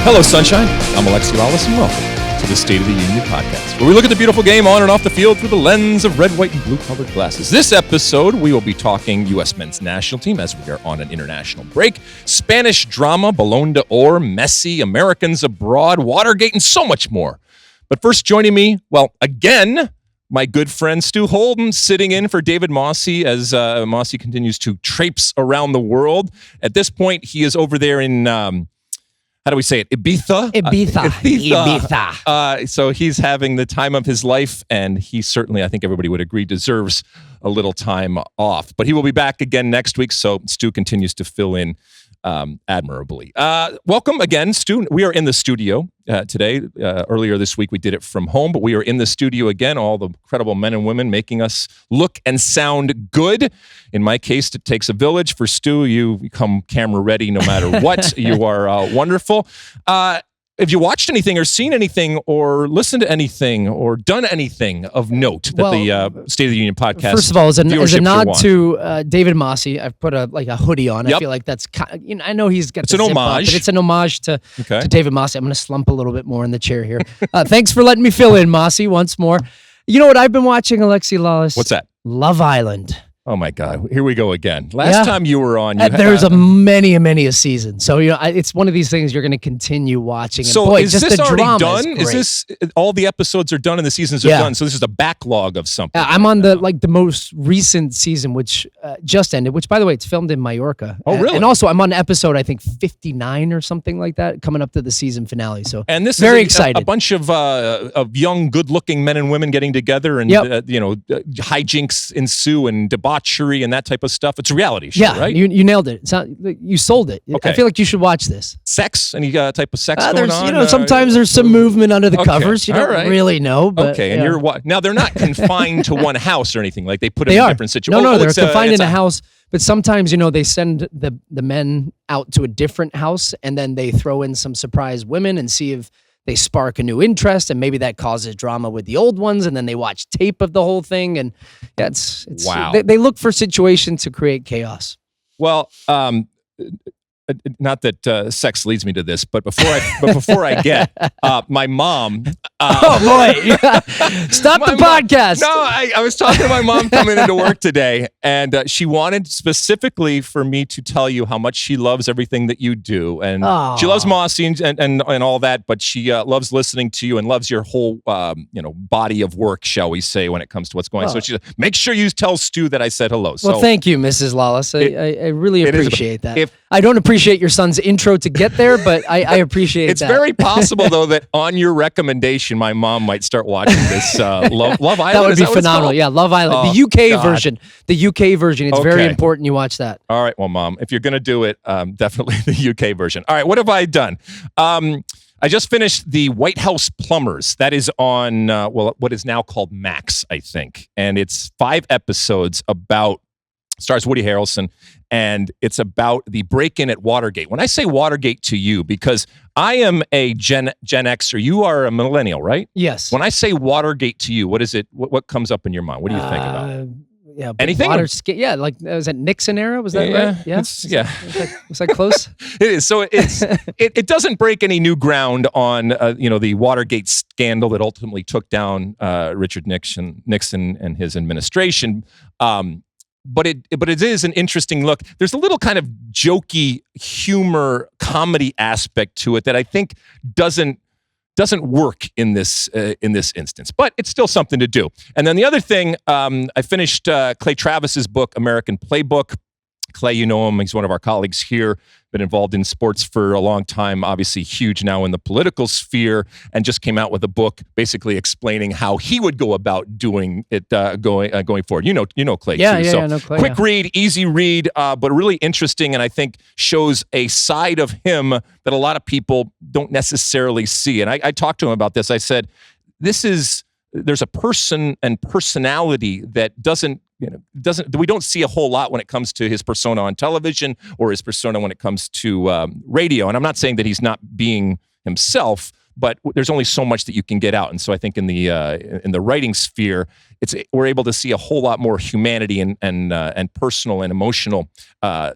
Hello, Sunshine. I'm Alexi Lalas, and welcome to the State of the Union podcast, where we look at the beautiful game on and off the field through the lens of red, white, and blue-colored glasses. This episode, we will be talking U.S. men's national team as we are on an international break, Spanish drama, Ballon d'Or, Messi, Americans abroad, Watergate, and so much more. But first, joining me, well, again, my good friend Stu Holden, sitting in for David Mosse as Mosse continues to traipse around the world. At this point, he is over there in... how do we say it? Ibiza? Ibiza. So he's having the time of his life, and he certainly, I think everybody would agree, deserves a little time off. But he will be back again next week, so Stu continues to fill in admirably. Welcome again, Stu. We are in the studio today. Earlier this week, we did it from home, but we are in the studio again, all the incredible men and women making us look and sound good. In my case, it takes a village. For Stu, you come camera ready no matter what. You are wonderful. Have you watched anything or seen anything or listened to anything or done anything of note that the State of the Union podcast? First of all, as a nod to David Mosse, I've put a hoodie on. Yep. I feel like that's I know he's got it's an homage, but it's an homage to David Mosse. I'm going to slump a little bit more in the chair here. Thanks for letting me fill in, Mosse, once more. You know what I've been watching, Alexi Lalas? What's that? Love Island. Oh my God! Here we go again. Last time you were on, there's many a season. So it's one of these things you're going to continue watching. And so boy, is just this the already done? Is this all the episodes are done and the seasons are done? So this is a backlog of something. I'm on the most recent season, which just ended. Which, by the way, it's filmed in Mallorca. Oh, really? And also, I'm on episode I think 59 or something like that, coming up to the season finale. So and this very is excited. A bunch of young, good-llooking men and women getting together, and hijinks ensue and debauchery and that type of stuff. It's a reality show, right? You nailed it. You sold it. Okay. I feel like you should watch this. Sex? Any type of sex going on? Sometimes there's some movement under the covers. You don't really know. But, and you're now they're not confined to one house or anything. Like they put them in different situations. No, they're confined in a house. But sometimes, they send the men out to a different house, and then they throw in some surprise women and see if they spark a new interest, and maybe that causes drama with the old ones, and then they watch tape of the whole thing, and it's wow. They look for situations to create chaos. Well, not that sex leads me to this, but before I get my mom. Oh boy! Stop the podcast. No, I was talking to my mom coming into work today, and she wanted specifically for me to tell you how much she loves everything that you do, and she loves Mosse and all that, but she loves listening to you and loves your whole body of work, shall we say, when it comes to what's going on. So she said, make sure you tell Stu that I said hello. Well, thank you, Mrs. Lalas. I really appreciate that. I don't appreciate your son's intro to get there, but I appreciate it's that. It's very possible, though, that on your recommendation, my mom might start watching this Love Island. That would be phenomenal. Yeah, Love Island. The UK version. The UK version. It's very important you watch that. All right, well, Mom, if you're going to do it, definitely the UK version. All right, what have I done? I just finished the White House Plumbers. That is on, what is now called Max, I think. And it's 5 episodes stars Woody Harrelson, and it's about the break-in at Watergate. When I say Watergate to you, because I am a Gen Xer, you are a millennial, right? Yes. When I say Watergate to you, what is it? What comes up in your mind? What do you think about? Yeah, anything? Like was that Nixon era? Was that right? Yeah, was that close? It is. So it doesn't break any new ground on the Watergate scandal that ultimately took down Richard Nixon and his administration. But it is an interesting look. There's a little kind of jokey humor comedy aspect to it that I think doesn't work in this instance, but it's still something to do. And then the other thing, I finished Clay Travis's book, American Playbook. Clay, you know him. He's one of our colleagues here, been involved in sports for a long time, obviously huge now in the political sphere, and just came out with a book basically explaining how he would go about doing it going forward. You know Clay, too. I know Clay. Quick read, easy read, but really interesting, and I think shows a side of him that a lot of people don't necessarily see. And I talked to him about this. I said, there's a person and personality that we don't see a whole lot when it comes to his persona on television or his persona when it comes to radio. And I'm not saying that he's not being himself, but there's only so much that you can get out. And so I think in the writing sphere, we're able to see a whole lot more humanity and personal and emotional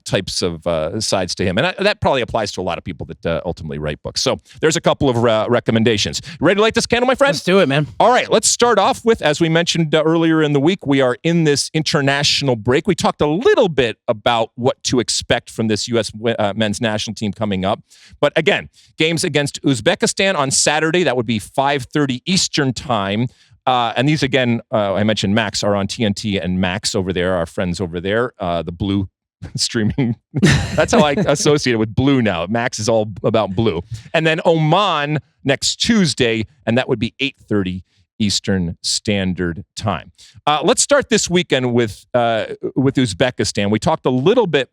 types of sides to him. And that probably applies to a lot of people that ultimately write books. So there's a couple of recommendations. Ready to light this candle, my friend? Let's do it, man. All right, let's start off with, as we mentioned earlier in the week, we are in this international break. We talked a little bit about what to expect from this U.S. men's national team coming up. But again, games against Uzbekistan on Saturday. That would be 5:30 Eastern time. And these, again, I mentioned Max, are on TNT and Max over there, our friends over there, the blue streaming. That's how I associate it with blue now. Max is all about blue. And then Oman next Tuesday, and that would be 8:30 Eastern Standard Time. Let's start this weekend with Uzbekistan. We talked a little bit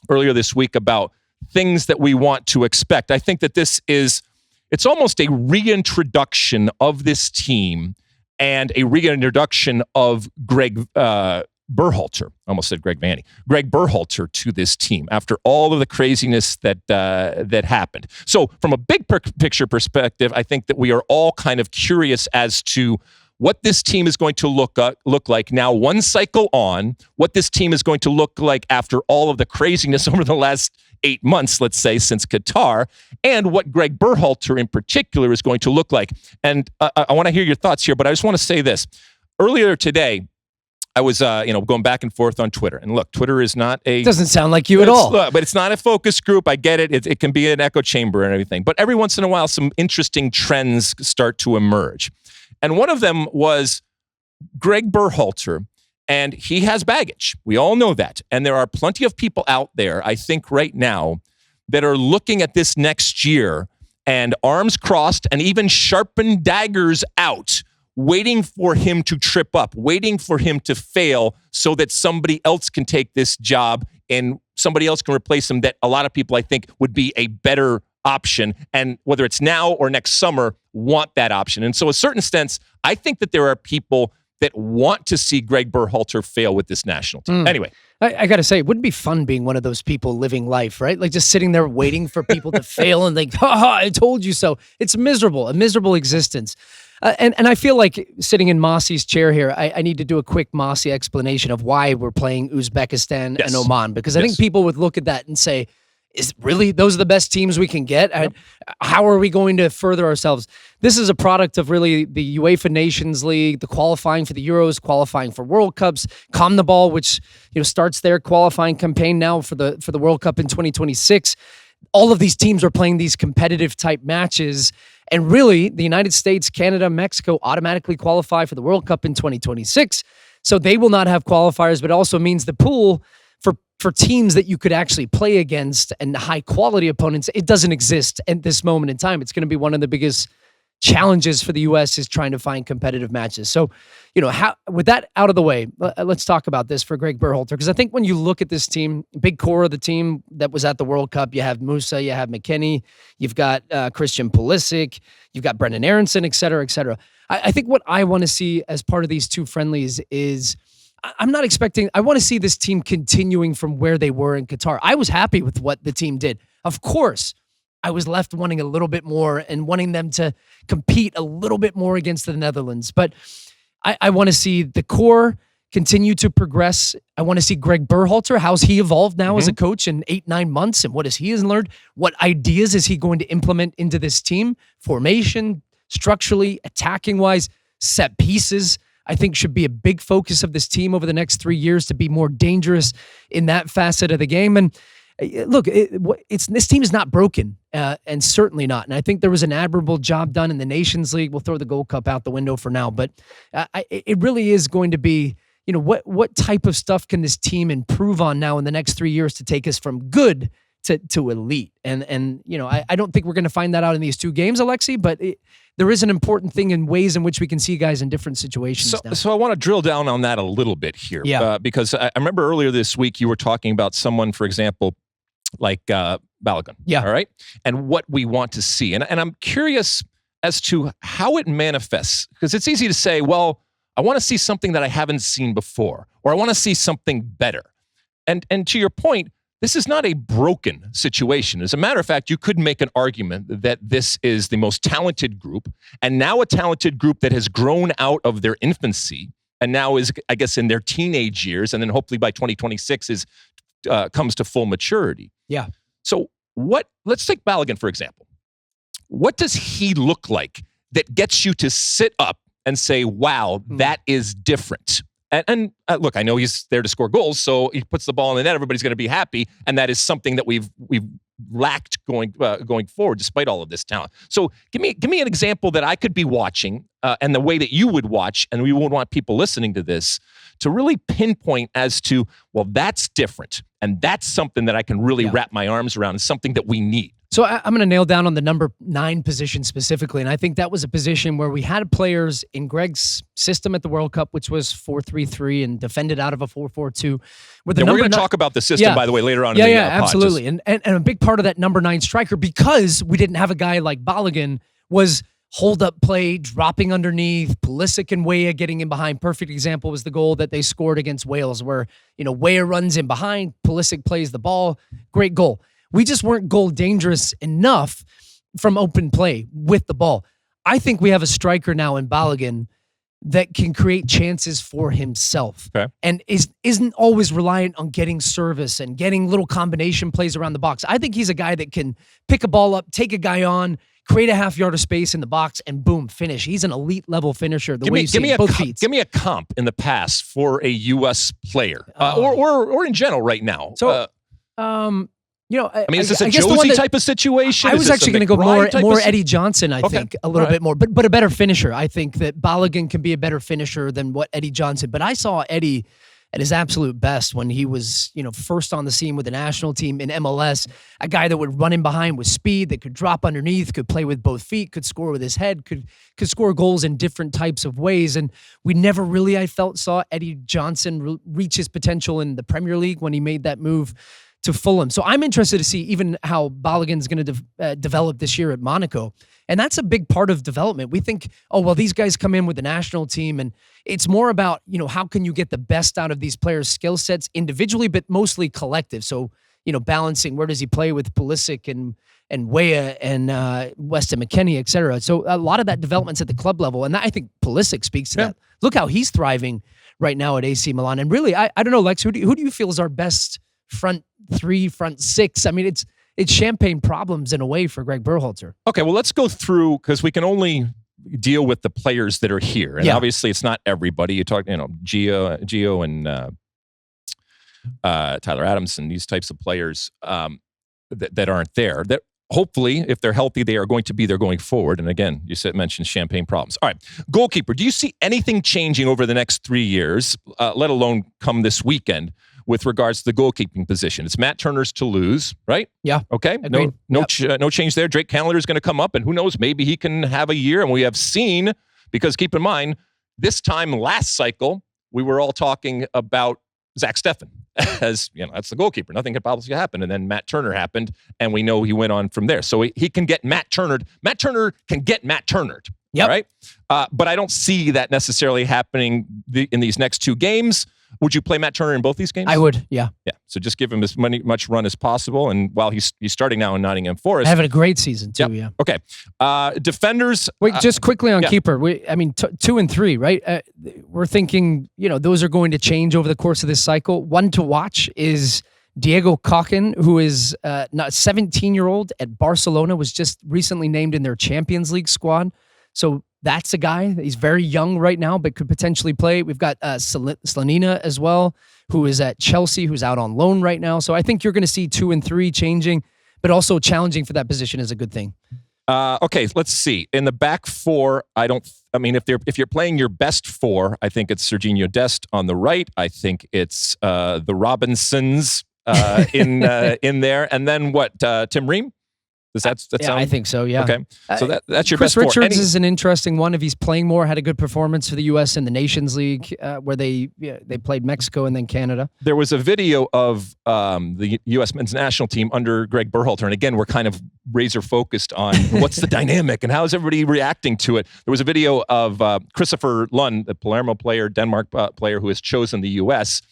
earlier this week about things that we want to expect. I think that it's almost a reintroduction of this team and a reintroduction of Greg Berhalter. I almost said Greg Vanny. Greg Berhalter to this team after all of the craziness that happened. So from a big picture perspective, I think that we are all kind of curious as to what this team is going to look like now, one cycle on, what this team is going to look like after all of the craziness over the last 8 months, let's say, since Qatar, and what Greg Berhalter in particular is going to look like. And I want to hear your thoughts here, but I just want to say this. Earlier today, I was, going back and forth on Twitter. And look, Twitter is not a... Doesn't sound like you at all. But it's not a focus group. I get it. It can be an echo chamber and everything. But every once in a while, some interesting trends start to emerge. And one of them was Greg Berhalter, and he has baggage. We all know that. And there are plenty of people out there, I think right now, that are looking at this next year and arms crossed and even sharpened daggers out, waiting for him to trip up, waiting for him to fail so that somebody else can take this job and somebody else can replace him that a lot of people, I think, would be a better option. And whether it's now or next summer, want that option. And so in a certain sense, I think that there are people that want to see Greg Berhalter fail with this national team. Anyway. I got to say, it wouldn't be fun being one of those people living life, right? Like just sitting there waiting for people to fail and like, ha, I told you so. It's miserable, a miserable existence. And I feel like sitting in Mosse's chair here, I need to do a quick Mosse explanation of why we're playing Uzbekistan and Oman, because I think people would look at that and say, is really those are the best teams we can get? Yep. How are we going to further ourselves? This is a product of really the UEFA Nations League, the qualifying for the Euros, qualifying for World Cups, CONMEBOL, which starts their qualifying campaign now for the World Cup in 2026. All of these teams are playing these competitive type matches, and really the United States, Canada, Mexico automatically qualify for the World Cup in 2026. So they will not have qualifiers, but it also means the pool for teams that you could actually play against and high quality opponents, it doesn't exist at this moment in time. It's going to be one of the biggest challenges for the U.S. is trying to find competitive matches. So, with that out of the way, let's talk about this for Greg Berhalter, because I think when you look at this team, big core of the team that was at the World Cup, you have Musah, you have McKennie, you've got Christian Pulisic, you've got Brendan Aronson, et cetera, et cetera. I think what I want to see as part of these two friendlies is I want to see this team continuing from where they were in Qatar. I was happy with what the team did. Of course, I was left wanting a little bit more and wanting them to compete a little bit more against the Netherlands. But I want to see the core continue to progress. I want to see Greg Berhalter. How's he evolved now as a coach in 8-9 months? And what has he learned? What ideas is he going to implement into this team? Formation, structurally, attacking-wise, set pieces, I think should be a big focus of this team over the next 3 years to be more dangerous in that facet of the game. And look, this team is not broken, and certainly not. And I think there was an admirable job done in the Nations League. We'll throw the Gold Cup out the window for now, but it really is going to be, what type of stuff can this team improve on now in the next 3 years to take us from good to elite? And I don't think we're going to find that out in these two games, Alexi, but there is an important thing in ways in which we can see guys in different situations now. So I want to drill down on that a little bit here. Yeah. Because I remember earlier this week you were talking about someone, for example, like Ballon. Yeah. All right. And what we want to see. And I'm curious as to how it manifests, because it's easy to say, well, I want to see something that I haven't seen before, or I want to see something better. And to your point, this is not a broken situation. As a matter of fact, you could make an argument that this is the most talented group, and now a talented group that has grown out of their infancy and now is, I guess, in their teenage years, and then hopefully by 2026 comes to full maturity. Yeah. So let's take Ballon, for example. What does he look like that gets you to sit up and say, wow, that is different? And look, I know he's there to score goals, so he puts the ball in the net. Everybody's going to be happy, and that is something that we've lacked going forward, despite all of this talent. So give me an example that I could be watching, and the way that you would watch, and we would want people listening to this to really pinpoint as to, well, that's different, and that's something that I can really wrap my arms around, and something that we need. So I'm going to nail down on the number 9 position specifically, and I think that was a position where we had players in Greg's system at the World Cup, which was 4-3-3 and defended out of a 4-4-2. We're going to talk about the system, by the way, later on in the pod. Absolutely. And a big part of that number 9 striker, because we didn't have a guy like Ballon, was hold-up play, dropping underneath, Pulisic and Weah getting in behind. Perfect example was the goal that they scored against Wales, where Weah runs in behind, Pulisic plays the ball. Great goal. We just weren't goal dangerous enough from open play with the ball. I think we have a striker now in Ballon that can create chances for himself, and isn't always reliant on getting service and getting little combination plays around the box. I think he's a guy that can pick a ball up, take a guy on, create a half yard of space in the box, and boom, finish. He's an elite level finisher. Give me a comp in the past for a U.S. player, or in general right now. So, is this a Josie type of situation? I was actually going to go more Eddie Johnson, I think, a little bit more, but a better finisher. I think that Ballon can be a better finisher than what Eddie Johnson. But I saw Eddie at his absolute best when he was, first on the scene with the national team in MLS, a guy that would run in behind with speed, that could drop underneath, could play with both feet, could score with his head, could score goals in different types of ways. And we never really, I felt, saw Eddie Johnson reach his potential in the Premier League when he made that move to Fulham. So I'm interested to see even how Balogun's going to develop this year at Monaco. And that's a big part of development. We think, these guys come in with the national team, and it's more about, how can you get the best out of these players' skill sets individually, but mostly collective. So, balancing where does he play with Pulisic and Weah and Weston McKennie, et cetera. So a lot of that development's at the club level. And I think Pulisic speaks to that. Look how he's thriving right now at AC Milan. And really, I don't know, Lex, who do you feel is our best front 3, front 6? I mean, it's champagne problems in a way for Greg Berhalter. Okay, well, let's go through, because we can only deal with the players that are here. And obviously it's not everybody. You talk, Gio and Tyler Adams and these types of players that aren't there. That hopefully, if they're healthy, they are going to be there going forward. And again, you mentioned champagne problems. All right, goalkeeper. Do you see anything changing over the next 3 years, let alone come this weekend, with regards to the goalkeeping position? It's Matt Turner's to lose, right? Yeah. Okay. Agreed. No change there. Drake Candler is going to come up, and who knows, maybe he can have a year. And we have seen, because keep in mind, this time last cycle, we were all talking about Zach Steffen as, that's the goalkeeper. Nothing could possibly happen. And then Matt Turner happened, and we know he went on from there. So he can get Matt Turnered. Matt Turner can get Matt Turnered. Yep. Right? But I don't see that necessarily happening in these next 2 games. Would you play Matt Turner in both these games? I would, yeah. Yeah. So just give him as much run as possible. And while he's starting now in Nottingham Forest. Having a great season too, yeah. Okay. Defenders. Wait, just quickly on keeper. 2 and 3, right? We're thinking, those are going to change over the course of this cycle. One to watch is Diego Coquin, who is not a 17-year-old at Barcelona, was just recently named in their Champions League squad. So that's a guy. He's very young right now, but could potentially play. We've got Slanina as well, who is at Chelsea, who's out on loan right now. So I think you're going to see 2 and 3 changing, but also challenging for that position is a good thing. Okay, let's see. In the back 4, if you're playing your best 4, I think it's Serginho Dest on the right. I think it's the Robinsons in there, and then what? Tim Ream. Does that sound? I think so, yeah. Okay. So that's your Chris best Richards is an interesting one. If he's playing more, had a good performance for the U.S. in the Nations League, where they played Mexico and then Canada. There was a video of the U.S. men's national team under Greg Berhalter. And again, we're kind of razor focused on what's the dynamic and how is everybody reacting to it. There was a video of Christopher Lund, the Palermo player, Denmark player who has chosen the U.S.,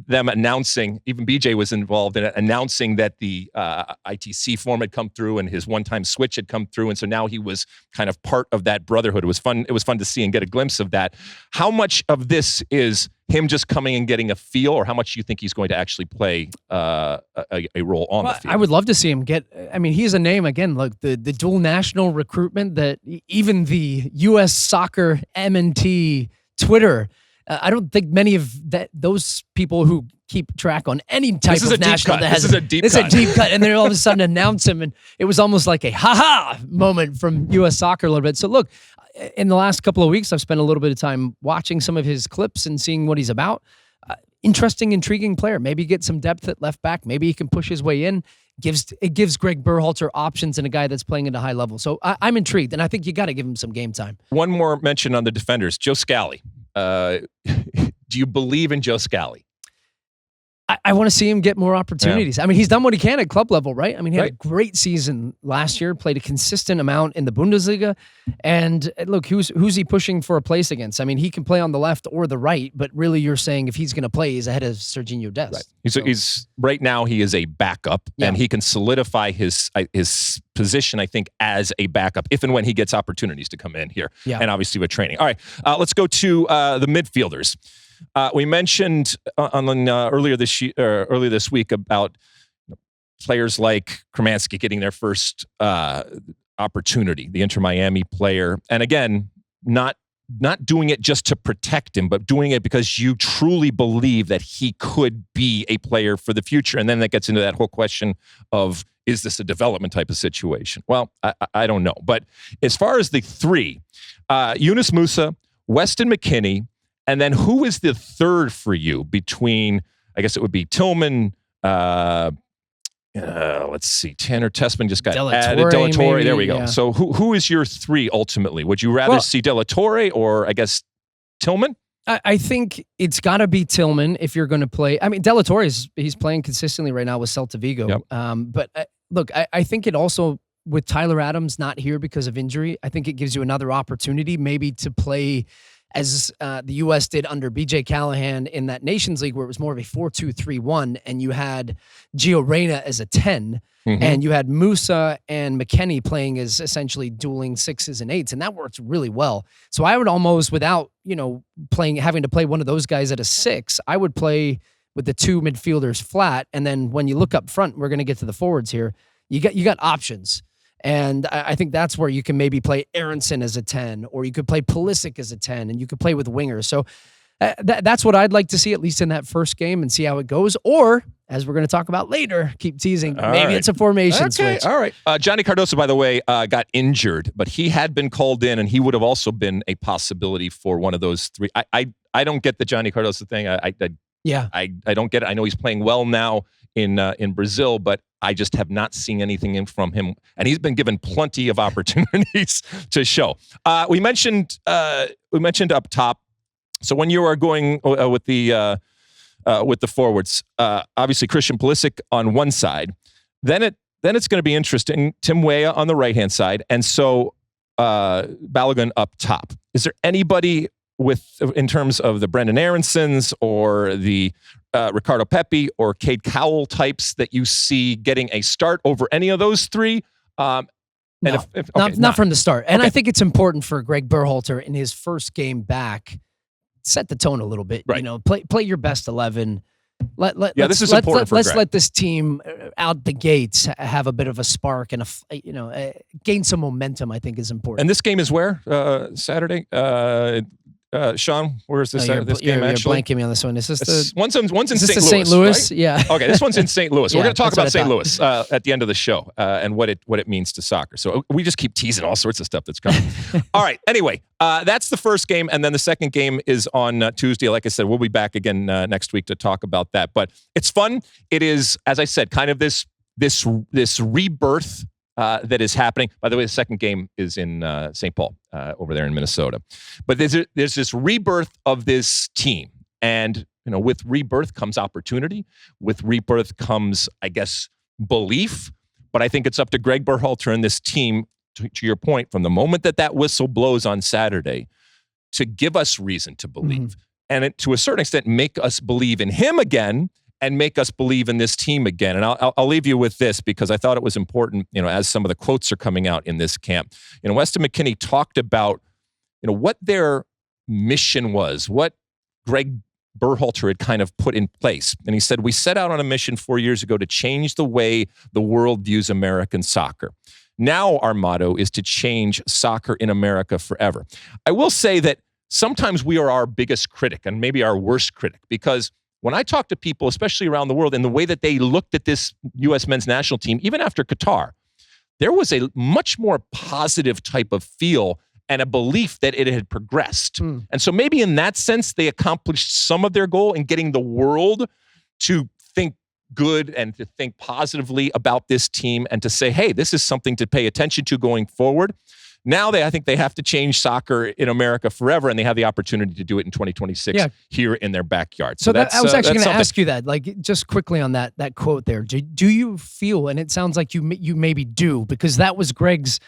them announcing, even BJ was involved in it, announcing that the ITC form had come through and his one-time switch had come through. And so now he was kind of part of that brotherhood. It was fun. It was fun to see and get a glimpse of that. How much of this is him just coming and getting a feel, or how much do you think he's going to actually play a role on the field? I would love to see him get, I mean, he's a name, again, look, the dual national recruitment that even the US Soccer MNT Twitter, I don't think many of those people who keep track on any type of national that has this is a deep cut, and then all of a sudden announce him, and it was almost like a ha-ha moment from US Soccer a little bit. So look, in the last couple of weeks, I've spent a little bit of time watching some of his clips and seeing what he's about. Interesting, intriguing player. Maybe get some depth at left back. Maybe he can push his way in. It gives Greg Berhalter options and a guy that's playing at a high level. So I'm intrigued, and I think you got to give him some game time. One more mention on the defenders. Joe Scally. Do you believe in Joe Scally? I want to see him get more opportunities. Yeah. I mean, he's done what he can at club level, right? I mean, he had a great season last year, played a consistent amount in the Bundesliga. And look, who's he pushing for a place against? I mean, he can play on the left or the right, but really you're saying if he's going to play, he's ahead of Serginho Dest. Right. He's right now he is a backup, and he can solidify his position, I think, as a backup if and when he gets opportunities to come in here. Yeah. And obviously with training. All right, let's go to the midfielders. We mentioned earlier this week about players like Kromanski getting their first opportunity, the Inter Miami player, and again, not doing it just to protect him, but doing it because you truly believe that he could be a player for the future. And then that gets into that whole question of, is this a development type of situation? Well, I don't know. But as far as the three, Yunus Musah, Weston McKennie, and then who is the third for you between, I guess it would be Tillman, let's see, Tanner Tessman just got added. De La Torre, maybe, there we go. Yeah. So who is your three ultimately? Would you rather see De La Torre or, I guess, Tillman? I think it's got to be Tillman if you're going to play. I mean, De La Torre, he's playing consistently right now with Celta Vigo. Yep. But look, I think it also, with Tyler Adams not here because of injury, I think it gives you another opportunity maybe to play as the U.S. did under B.J. Callahan in that Nations League, where it was more of a 4-2-3-1, and you had Gio Reyna as a 10, and you had Musah and McKennie playing as essentially dueling 6s and 8s, and that worked really well. So I would almost, without having to play one of those guys at a 6, I would play with the two midfielders flat, and then when you look up front, we're going to get to the forwards here. You got options. And I think that's where you can maybe play Aronson as a 10, or you could play Pulisic as a 10, and you could play with wingers. So that's what I'd like to see, at least in that first game, and see how it goes. Or, as we're going to talk about later, keep teasing, maybe it's a formation switch. All right. Johnny Cardoso, by the way, got injured, but he had been called in, and he would have also been a possibility for one of those three. I don't get the Johnny Cardoso thing. I don't get it. I know he's playing well now in Brazil, but I just have not seen anything from him, and he's been given plenty of opportunities to show. We mentioned up top. So when you are going with the forwards, obviously Christian Pulisic on one side, then it's going to be interesting. Tim Weah on the right hand side, and so Ballon up top. Is there anybody in terms of the Brendan Aronsons or the Ricardo Pepi or Cade Cowell types that you see getting a start over any of those three? Not from the start. And I think it's important for Greg Berhalter in his first game back, set the tone a little bit. Right. Play your best 11. This is important for Greg. Let's let this team out the gates have a bit of a spark and gain some momentum. I think is important. And this game is where Saturday. Sean, where is this? This game actually? You're blanking me on this one. Is this one's in St. Louis? St. Louis, right? Yeah. Okay, this one's in St. Louis. We're going to talk about St. Louis at the end of the show and what it means to soccer. So we just keep teasing all sorts of stuff that's coming. All right. Anyway, that's the first game, and then the second game is on Tuesday. Like I said, we'll be back again next week to talk about that. But it's fun. It is, as I said, kind of this rebirth. That is happening. By the way, the second game is in St. Paul, over there in Minnesota. But there's this rebirth of this team. And, with rebirth comes opportunity. With rebirth comes, I guess, belief. But I think it's up to Greg Berhalter and this team, to your point, from the moment that whistle blows on Saturday, to give us reason to believe. and to a certain extent make us believe in him again and make us believe in this team again. And I'll leave you with this because I thought it was important, as some of the quotes are coming out in this camp. Weston McKennie talked about, what their mission was, what Greg Berhalter had kind of put in place. And he said, we set out on a mission 4 years ago to change the way the world views American soccer. Now our motto is to change soccer in America forever. I will say that sometimes we are our biggest critic and maybe our worst critic, because when I talk to people, especially around the world, and the way that they looked at this U.S. men's national team, even after Qatar, there was a much more positive type of feel and a belief that it had progressed. And so maybe in that sense, they accomplished some of their goal in getting the world to think good and to think positively about this team and to say, hey, this is something to pay attention to going forward. Now I think they have to change soccer in America forever, and they have the opportunity to do it in 2026 here in their backyard. So I was actually going to ask you that, just quickly on that quote there. Do you feel, and it sounds like you maybe do, because that was Greg's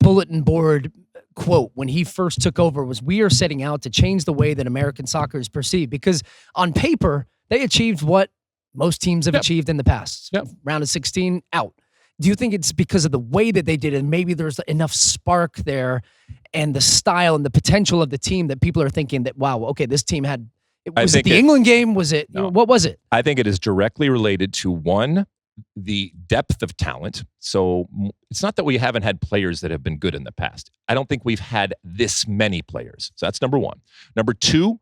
bulletin board quote when he first took over, was we are setting out to change the way that American soccer is perceived, because on paper, they achieved what most teams have achieved in the past. Round of 16, out. Do you think it's because of the way that they did it, and maybe there's enough spark there and the style and the potential of the team that people are thinking that, wow, okay, this team had, was it the England game? Was it, what was it? I think it is directly related to, one, the depth of talent. So it's not that we haven't had players that have been good in the past. I don't think we've had this many players. So that's number one. Number two,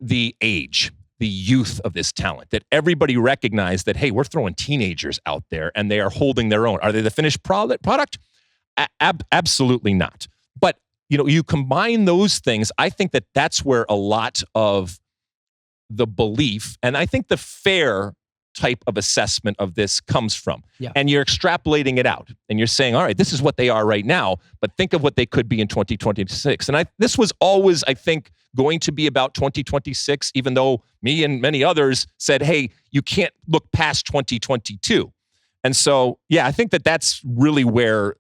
the age, the youth of this talent, that everybody recognized that, hey, we're throwing teenagers out there and they are holding their own. Are they the finished product? Absolutely not. But, you combine those things, I think that that's where a lot of the belief, and I think the fair type of assessment of this comes from. And you're extrapolating it out and you're saying, all right, this is what they are right now, but think of what they could be in 2026. And this was always, I think, going to be about 2026, even though me and many others said, hey, you can't look past 2022. And so, I think that that's really where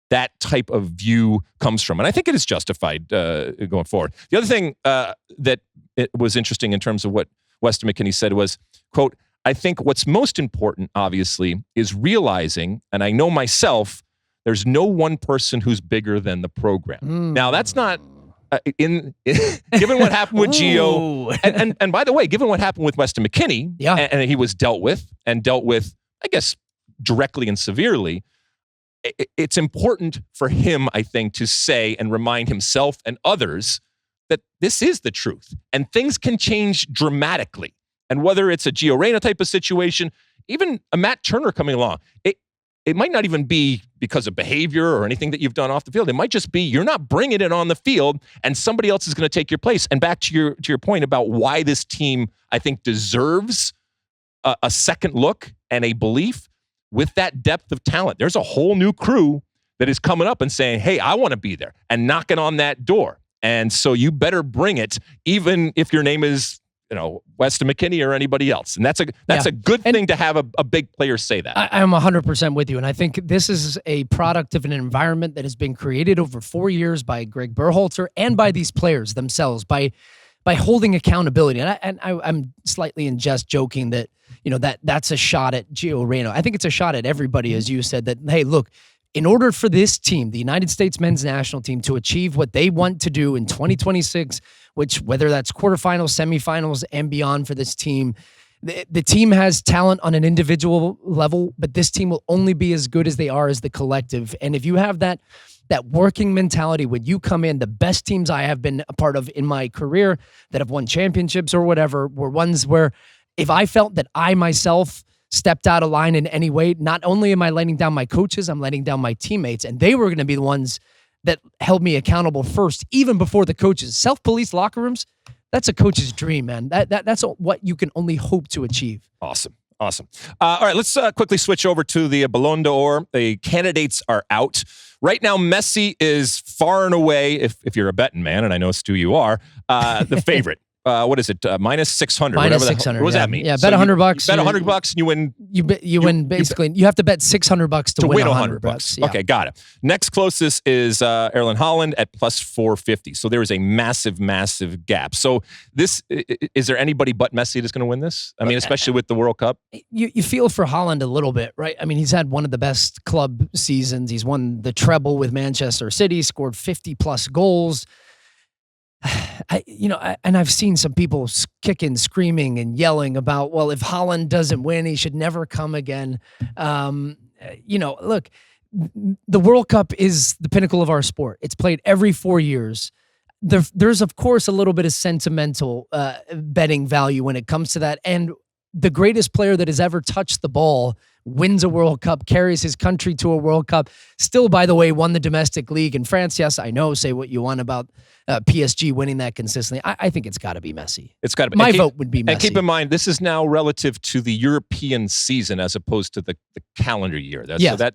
that type of view comes from. And I think it is justified going forward. The other thing that it was interesting in terms of what Weston McKennie said was, quote, I think what's most important, obviously, is realizing, and I know myself, there's no one person who's bigger than the program. Now, that's not given what happened with Gio, and by the way, given what happened with Weston McKennie, and he was dealt with, I guess, directly and severely, it's important for him, I think, to say and remind himself and others that this is the truth, and things can change dramatically. And whether it's a Gio Reyna type of situation, even a Matt Turner coming along, it might not even be because of behavior or anything that you've done off the field. It might just be you're not bringing it on the field, and somebody else is going to take your place. And back to your point about why this team, I think, deserves a second look and a belief with that depth of talent. There's a whole new crew that is coming up and saying, hey, I want to be there, and knocking on that door. And so you better bring it, even if your name is, Weston McKennie or anybody else. And that's a good thing to have a big player say that. I'm 100% with you. And I think this is a product of an environment that has been created over 4 years by Greg Berhalter and by these players themselves, by holding accountability. And I'm slightly in jest joking that, that's a shot at Gio Reyna. I think it's a shot at everybody, as you said, that, hey, look, in order for this team, the United States men's national team, to achieve what they want to do in 2026, which whether that's quarterfinals, semifinals, and beyond for this team, the team has talent on an individual level, but this team will only be as good as they are as the collective. And if you have that working mentality, when you come in, the best teams I have been a part of in my career that have won championships or whatever were ones where if I felt that I myself stepped out of line in any way, not only am I letting down my coaches, I'm letting down my teammates, and they were going to be the ones that held me accountable first, even before the coaches. Self-police locker rooms, that's a coach's dream, man. That's what you can only hope to achieve. Awesome. All right, let's quickly switch over to the Ballon d'Or. The candidates are out. Right now, Messi is far and away, if you're a betting man, and I know, Stu, you are, the favorite. what is it? Minus 600. Minus whatever 600. What does yeah. that mean? Yeah, bet So $100. You bet $100 and you win. You win basically. You have to bet $600 to win $100. Yeah. Okay, got it. Next closest is Erling Haaland at plus 450. So there is a massive, massive gap. So is there anybody but Messi that's going to win this? I mean, especially with the World Cup. You feel for Haaland a little bit, right? I mean, he's had one of the best club seasons. He's won the treble with Manchester City, scored 50 plus goals. And I've seen some people kicking, screaming, and yelling about, well, if Haaland doesn't win, he should never come again. Look, the World Cup is the pinnacle of our sport. It's played every 4 years. There's, of course, a little bit of sentimental betting value when it comes to that. And the greatest player that has ever touched the ball wins a World Cup, carries his country to a World Cup. Still, by the way, won the domestic league in France. Yes, I know. Say what you want about PSG winning that consistently. I think it's got to be Messi. It's got to be. My vote would be Messi. And keep in mind, this is now relative to the European season as opposed to the calendar year.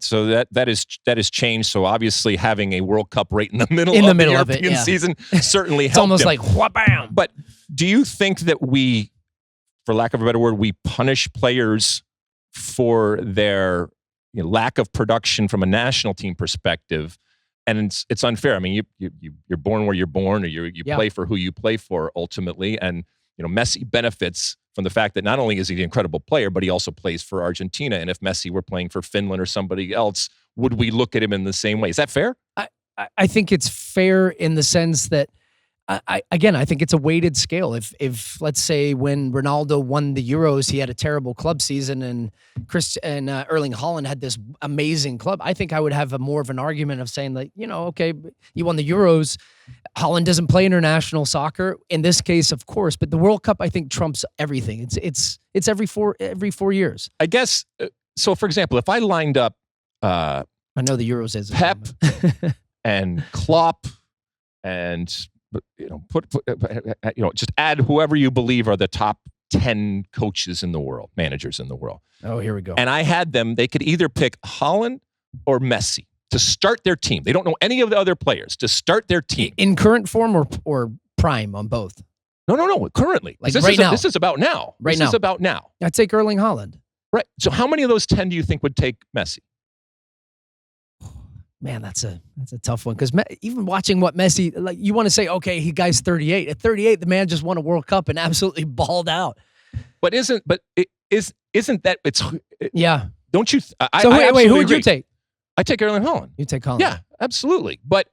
So that is changed. So obviously, having a World Cup right in the middle of the European season certainly helped. It's almost him. like wha-bam. But do you think that we, for lack of a better word, we punish players for their lack of production from a national team perspective, and it's unfair? I mean, you're born where you're born, or you play for who you play for ultimately, and Messi benefits from the fact that not only is he an incredible player, but he also plays for Argentina. And if Messi were playing for Finland or somebody else, would we look at him in the same way? Is that fair? I think it's fair in the sense that. I think it's a weighted scale. If let's say when Ronaldo won the Euros, he had a terrible club season, and Erling Haaland had this amazing club, I think I would have more of an argument of saying like, okay, you won the Euros, Haaland doesn't play international soccer in this case, of course, but the World Cup I think trumps everything. It's every 4 years. I guess. So, for example, if I lined up, I know the Euros is Pep and Klopp and. Just add whoever you believe are the top 10 coaches in the world, managers in the world. Oh, here we go. And I had them, they could either pick Haaland or Messi to start their team. They don't know any of the other players to start their team. In current form or prime on both? No, currently. Like right now. This is about now. This is about now. I'd take Erling Haaland. Right. So how many of those 10 do you think would take Messi? Man, that's a tough one because even watching what Messi, like, you want to say, okay, he guy's 38. At 38, the man just won a World Cup and absolutely balled out. But isn't that it's yeah? Don't you? Wait, who would you take? I take Erling Haaland. You take Haaland? Yeah, absolutely. But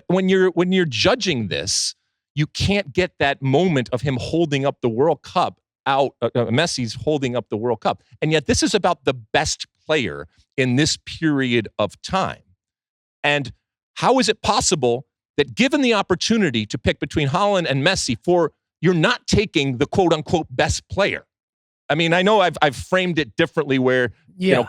when you're judging this, you can't get that moment of him holding up the World Cup out. Messi's holding up the World Cup, and yet this is about the best player in this period of time. And how is it possible that given the opportunity to pick between Haaland and Messi, you're not taking the quote unquote best player? I mean, I know I've framed it differently where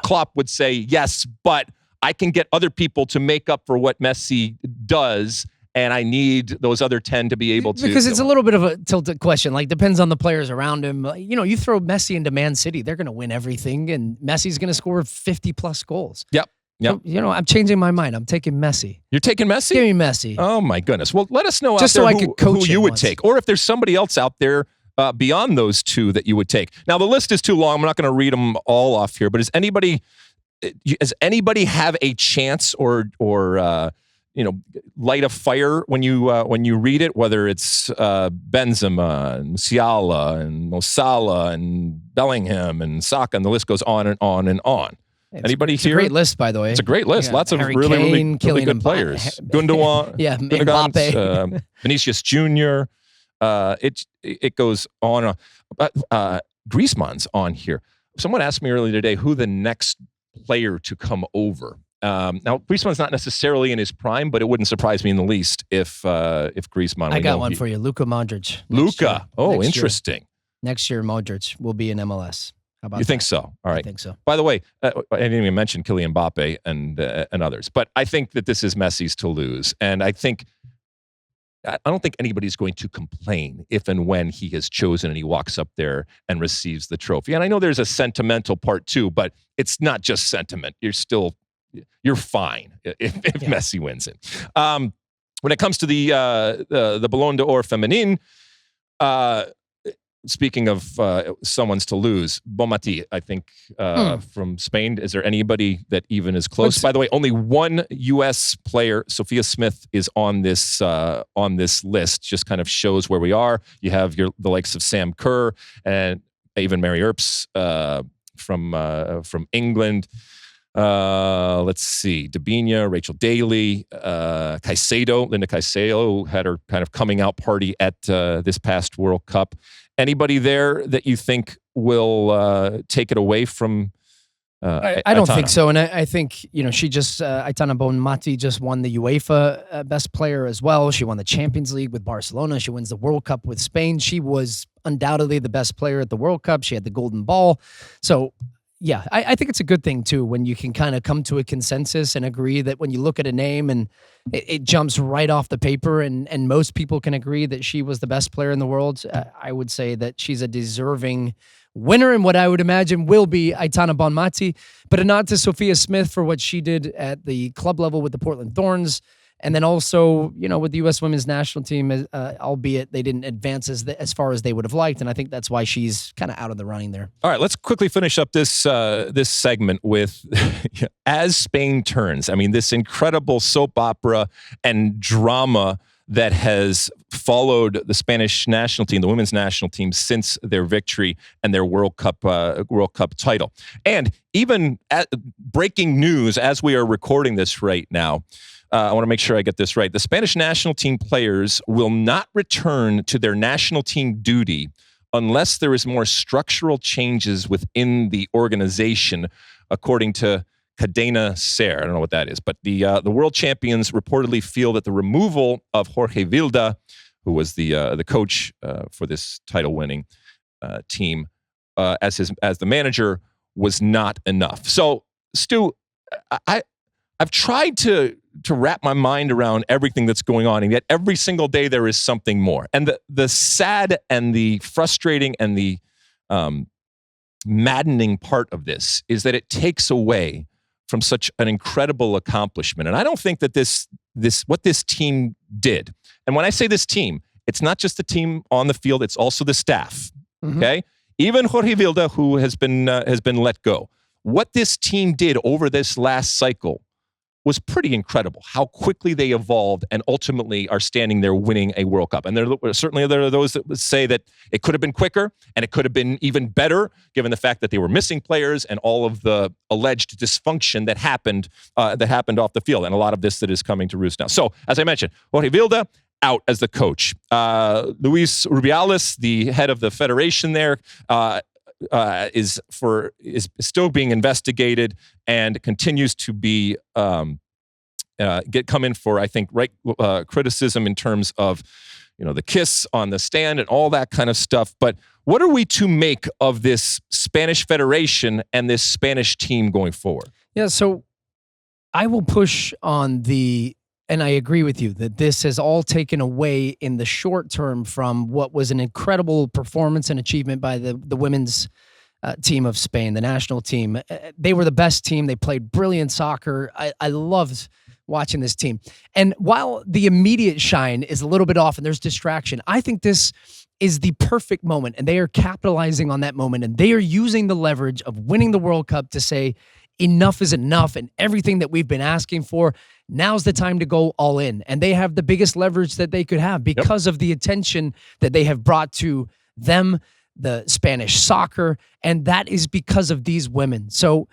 Klopp would say yes, but I can get other people to make up for what Messi does, and I need those other 10 to be able to. Because it's a little bit of a tilted question. Like, depends on the players around him. You throw Messi into Man City, they're going to win everything, and Messi's going to score 50-plus goals. Yep. So, I'm changing my mind. I'm taking Messi. You're taking Messi? Give me Messi. Oh, my goodness. Well, let us know just out there so I could coach who you would take, or if there's somebody else out there beyond those two that you would take. Now, the list is too long. I'm not going to read them all off here, but does anybody have a chance or light a fire when you read it, whether it's Benzema and Musiala and Mo Salah and Bellingham and Saka, and the list goes on and on and on. Anybody it's here? A great list, by the way. It's a great list. Yeah. Lots of Harry really Kane, really good players. Gundogan, Mbappe, Vinicius Jr. It goes on. Griezmann's on here. Someone asked me earlier today who the next player to come over. Now, Griezmann's not necessarily in his prime, but it wouldn't surprise me in the least if Griezmann. I got one for you, Luka Modric. Luka. Oh, interesting. Next year, Modric will be in MLS. How about you think so? All right. I think so. By the way, I didn't even mention Kylian Mbappe and others, but I think that this is Messi's to lose, and I don't think anybody's going to complain if and when he is chosen and he walks up there and receives the trophy. And I know there's a sentimental part too, but it's not just sentiment. You're fine if Messi wins it. When it comes to the Ballon d'Or Féminine, Speaking of someone's to lose, Bonmati, I think, from Spain. Is there anybody that even is close? By the way, only one U.S. player, Sophia Smith, is on this list. Just kind of shows where we are. You have the likes of Sam Kerr and even Mary Earps from England. Let's see, Dabinia, Rachel Daly, Linda Caicedo had her kind of coming out party at this past World Cup. Anybody there that you think will take it away from I don't think so. And I think, she just, Aitana Bonmati just won the UEFA Best Player as well. She won the Champions League with Barcelona. She wins the World Cup with Spain. She was undoubtedly the best player at the World Cup. She had the golden ball. So, yeah, I think it's a good thing, too, when you can kind of come to a consensus and agree that when you look at a name and it jumps right off the paper and most people can agree that she was the best player in the world, I would say that she's a deserving winner and what I would imagine will be Aitana Bonmati. But a nod to Sophia Smith for what she did at the club level with the Portland Thorns. And then also, with the U.S. women's national team, albeit they didn't advance as far as they would have liked. And I think that's why she's kind of out of the running there. All right, let's quickly finish up this segment with As Spain Turns. I mean, this incredible soap opera and drama that has followed the Spanish national team, the women's national team, since their victory and their World Cup title. And even breaking news as we are recording this right now, I want to make sure I get this right. The Spanish national team players will not return to their national team duty unless there is more structural changes within the organization, according to Cadena Ser. I don't know what that is, but the world champions reportedly feel that the removal of Jorge Vilda, who was the coach for this title-winning team, as the manager, was not enough. So, Stu, I've tried to wrap my mind around everything that's going on, and yet every single day there is something more. And the sad and the frustrating and the maddening part of this is that it takes away from such an incredible accomplishment. And I don't think that this what this team did. And when I say this team, it's not just the team on the field; it's also the staff. Mm-hmm. Okay, even Jorge Vilda, who has been let go. What this team did over this last cycle was pretty incredible. How quickly they evolved and ultimately are standing there winning a World Cup. And there are those that would say that it could have been quicker and it could have been even better, given the fact that they were missing players and all of the alleged dysfunction that happened off the field. And a lot of this that is coming to roost now. So, as I mentioned, Jorge Vilda out as the coach. Luis Rubiales, the head of the federation there, is still being investigated and continues to be come in for, I think, criticism in terms of the kiss on the stand and all that kind of stuff. But what are we to make of this Spanish federation and this Spanish team going forward? Yeah, so I will push on and I agree with you that this has all taken away in the short term from what was an incredible performance and achievement by the women's team of Spain, the national team. They were the best team. They played brilliant soccer. I loved watching this team. And while the immediate shine is a little bit off and there's distraction, I think this is the perfect moment, and they are capitalizing on that moment, and they are using the leverage of winning the World Cup to say, enough is enough, and everything that we've been asking for, now's the time to go all in. And they have the biggest leverage that they could have because of the attention that they have brought to them, the Spanish soccer, and that is because of these women. So,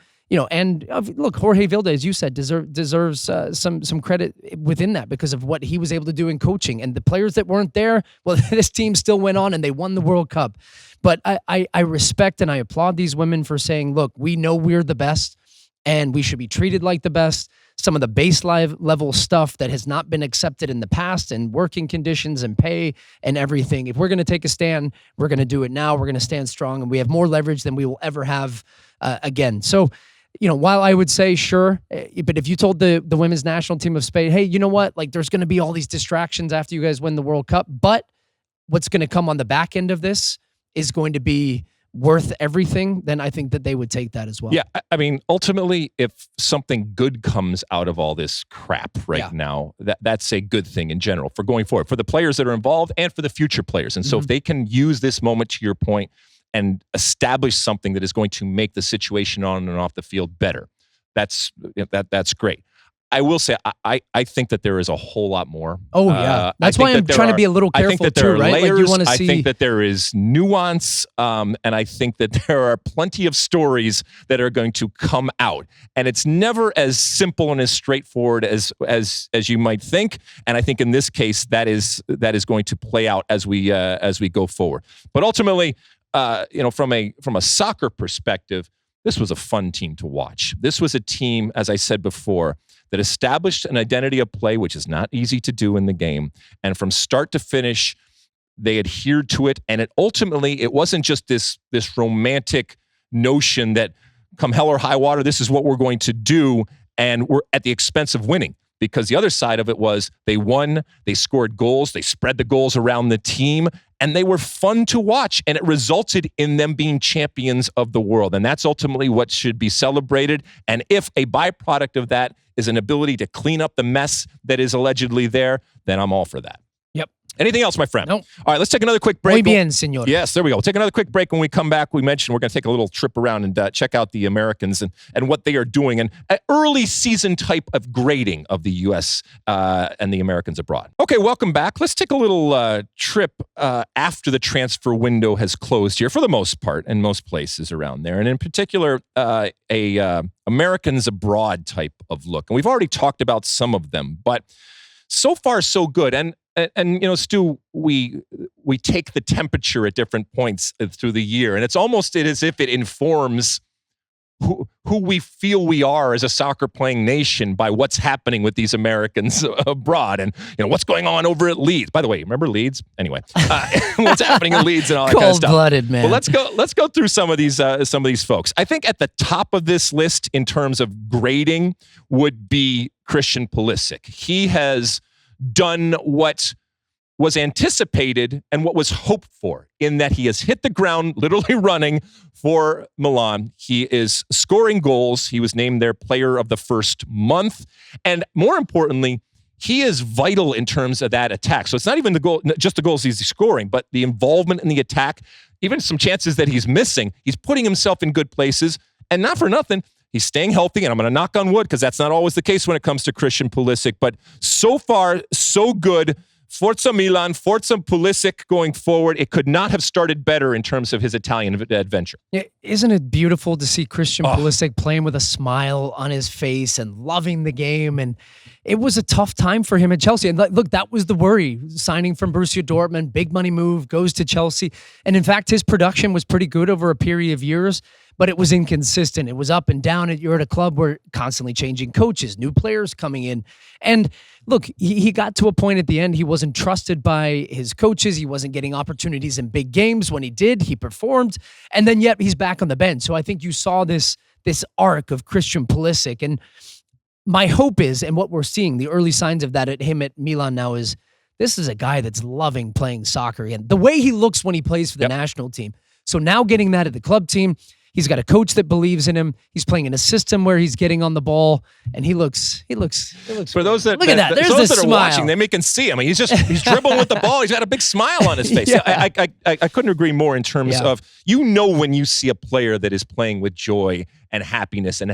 and look, Jorge Vilda, as you said, deserves some credit within that because of what he was able to do in coaching. And the players that weren't there, well, this team still went on and they won the World Cup. But I respect and I applaud these women for saying, look, we know we're the best and we should be treated like the best. Some of the baseline level stuff that has not been accepted in the past, and working conditions and pay and everything. If we're going to take a stand, we're going to do it now. We're going to stand strong, and we have more leverage than we will ever have again. So, while I would say sure, but if you told the women's national team of Spain, hey, you know what? Like, there's going to be all these distractions after you guys win the World Cup, but what's going to come on the back end of this is going to be worth everything, then I think that they would take that as well. Yeah, I mean, ultimately, if something good comes out of all this crap now, that's a good thing in general for going forward, for the players that are involved and for the future players. And so if they can use this moment, to your point, and establish something that is going to make the situation on and off the field better, that's great. I will say, I think that there is a whole lot more. Oh, yeah. That's why I'm trying to be a little careful, I think that there are right? layers. Like you want to see... I think that there is nuance, and I think that there are plenty of stories that are going to come out. And it's never as simple and as straightforward as you might think. And I think in this case, that is going to play out as we go forward. But ultimately, from a soccer perspective, this was a fun team to watch. This was a team, as I said before, that established an identity of play, which is not easy to do in the game. And from start to finish, they adhered to it. And it wasn't just this romantic notion that come hell or high water, this is what we're going to do, and we're at the expense of winning. Because the other side of it was they won, they scored goals, they spread the goals around the team, and they were fun to watch, and it resulted in them being champions of the world. And that's ultimately what should be celebrated. And if a byproduct of that is an ability to clean up the mess that is allegedly there, then I'm all for that. Yep. Anything else, my friend? Nope. All right, let's take another quick break. Muy bien, señor. Yes, there we go. We'll take another quick break. When we come back, we mentioned we're going to take a little trip around and check out the Americans and what they are doing, and an early season type of grading of the U.S. And the Americans abroad. Okay, welcome back. Let's take a little trip after the transfer window has closed here, for the most part, in most places around there, and in particular, a Americans abroad type of look. And we've already talked about some of them, but so far so good. And Stu, we take the temperature at different points through the year, and it's almost as if it informs who we feel we are as a soccer playing nation by what's happening with these Americans abroad, and what's going on over at Leeds. By the way, remember Leeds? Anyway, what's happening in Leeds and all that kind of stuff. Cold-blooded, man. Well, let's go through some of these folks. I think at the top of this list in terms of grading would be Christian Pulisic. He has done what was anticipated and what was hoped for, in that he has hit the ground literally running for Milan. He is scoring goals. He was named their player of the first month. And more importantly, he is vital in terms of that attack. So it's not even just the goals he's scoring, but the involvement in the attack, even some chances that he's missing. He's putting himself in good places, and not for nothing, he's staying healthy, and I'm going to knock on wood because that's not always the case when it comes to Christian Pulisic. But so far, so good. Forza Milan, Forza Pulisic going forward. It could not have started better in terms of his Italian adventure. Yeah, isn't it beautiful to see Christian Pulisic playing with a smile on his face and loving the game? And it was a tough time for him at Chelsea. And look, that was the worry. Signing from Borussia Dortmund, big money move, goes to Chelsea. And in fact, his production was pretty good over a period of years, but it was inconsistent. It was up and down. You're at a club where constantly changing coaches, new players coming in. And look, he got to a point at the end, he wasn't trusted by his coaches. He wasn't getting opportunities in big games. When he did, he performed. And then yet he's back on the bench. So I think you saw this arc of Christian Pulisic. And my hope is, and what we're seeing, the early signs of that at him at Milan now, is this is a guy that's loving playing soccer again. The way he looks when he plays for the national team. So now getting that at the club team, he's got a coach that believes in him. He's playing in a system where he's getting on the ball, and he looks. For those that look at that, there's those the that are smile. watching, they can see. I mean, he's dribbling with the ball. He's got a big smile on his face. Yeah. I couldn't agree more in terms of, when you see a player that is playing with joy and happiness and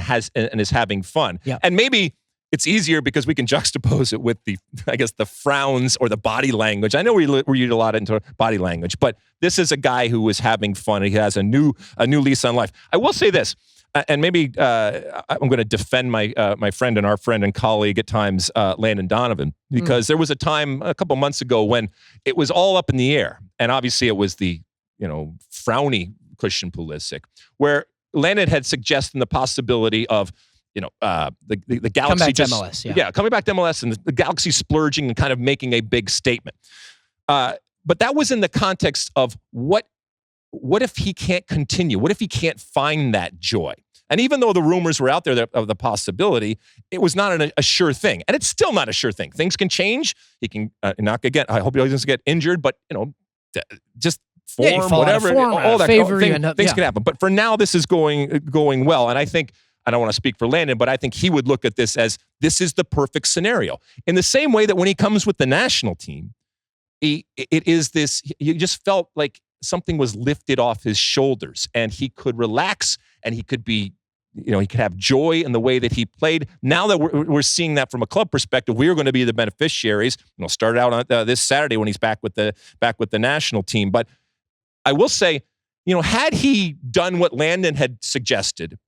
is having fun. Yeah. And maybe it's easier because we can juxtapose it with the frowns or the body language. I know we read a lot into body language, but this is a guy who is having fun. He has a new lease on life. I will say this, and maybe I'm going to defend my friend and our friend and colleague at times, Landon Donovan, because there was a time a couple months ago when it was all up in the air, and obviously it was the frowny Christian Pulisic, where Landon had suggested the possibility of the Galaxy coming back to MLS and the Galaxy splurging and kind of making a big statement. But that was in the context of what if he can't continue? What if he can't find that joy? And even though the rumors were out there of the possibility, it was not a sure thing. And it's still not a sure thing. Things can change. He can not again. I hope he doesn't get injured, but just form, you fall out of whatever, form, all that favor, thing, you end up- things yeah. can happen. But for now, this is going well. And I think, I don't want to speak for Landon, but I think he would look at this as this is the perfect scenario. In the same way that when he comes with the national team, you just felt like something was lifted off his shoulders and he could relax and he could be, he could have joy in the way that he played. Now that we're seeing that from a club perspective, we're going to be the beneficiaries. Start out on this Saturday when he's back with the national team. But I will say, had he done what Landon had suggested,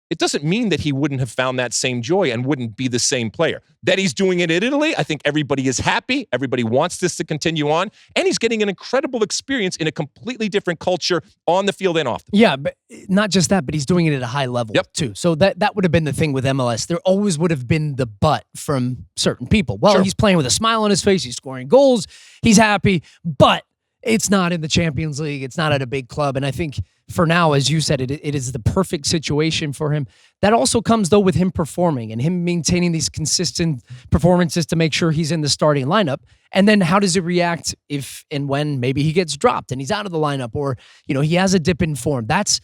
it doesn't mean that he wouldn't have found that same joy and wouldn't be the same player. That he's doing it in Italy, I think everybody is happy. Everybody wants this to continue on. And he's getting an incredible experience in a completely different culture on the field and off the field. Yeah, but not just that, but he's doing it at a high level too. So that would have been the thing with MLS. There always would have been the but from certain people. Well, Sure. He's playing with a smile on his face. He's scoring goals. He's happy, but it's not in the Champions League. It's not at a big club. And I think for now, as you said, it is the perfect situation for him. That also comes, though, with him performing and him maintaining these consistent performances to make sure he's in the starting lineup. And then how does it react if and when maybe he gets dropped and he's out of the lineup or, he has a dip in form? That's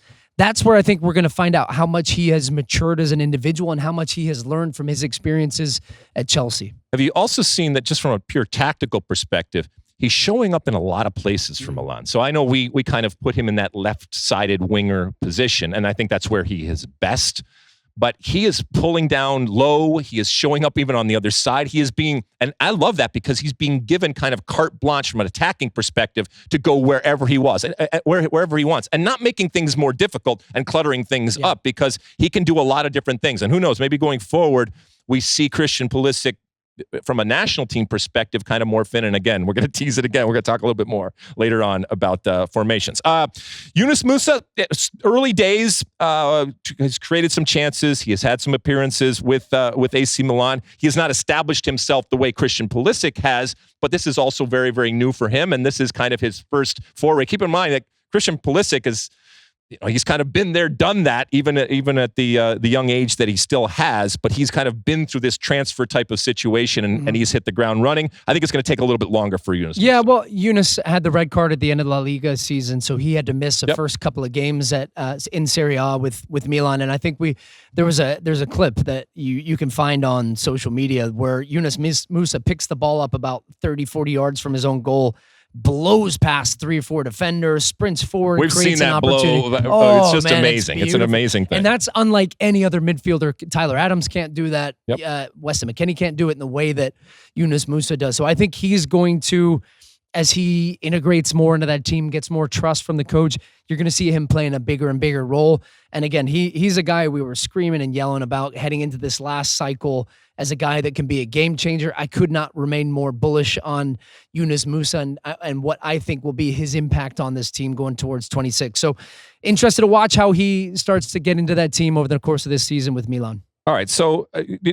where I think we're going to find out how much he has matured as an individual and how much he has learned from his experiences at Chelsea. Have you also seen that just from a pure tactical perspective, he's showing up in a lot of places for Milan. So I know we kind of put him in that left-sided winger position, and I think that's where he is best. But he is pulling down low. He is showing up even on the other side. He is being, and I love that because he's being given kind of carte blanche from an attacking perspective to go wherever he wherever he wants, and not making things more difficult and cluttering things up because he can do a lot of different things. And who knows, maybe going forward, we see Christian Pulisic from a national team perspective, kind of morph in. And again, we're going to tease it again. We're going to talk a little bit more later on about formations. Yunus Musah, early days, has created some chances. He has had some appearances with AC Milan. He has not established himself the way Christian Pulisic has, but this is also very, very new for him. And this is kind of his first foray. Keep in mind that Christian Pulisic is, he's kind of been there, done that, even at the young age that he still has. But he's kind of been through this transfer type of situation, and he's hit the ground running. I think it's going to take a little bit longer for Yunus. Yeah, well, Yunus had the red card at the end of La Liga season, so he had to miss the first couple of games in Serie A with Milan. And I think there's a clip that you can find on social media where Yunus Musah picks the ball up about 30, 40 yards from his own goal, blows past 3 or 4 defenders, sprints forward. We've creates seen that an opportunity. blow. It's just man, amazing. It's an amazing thing. And that's unlike any other midfielder. Tyler Adams can't do that. Yep. Weston McKennie can't do it in the way that Yunus Musah does. So I think he's going to, as he integrates more into that team, gets more trust from the coach, you're going to see him playing a bigger and bigger role. And again, he's a guy we were screaming and yelling about heading into this last cycle as a guy that can be a game changer. I could not remain more bullish on Yunus Musah and what I think will be his impact on this team going towards 26. So interested to watch how he starts to get into that team over the course of this season with Milan. All right, so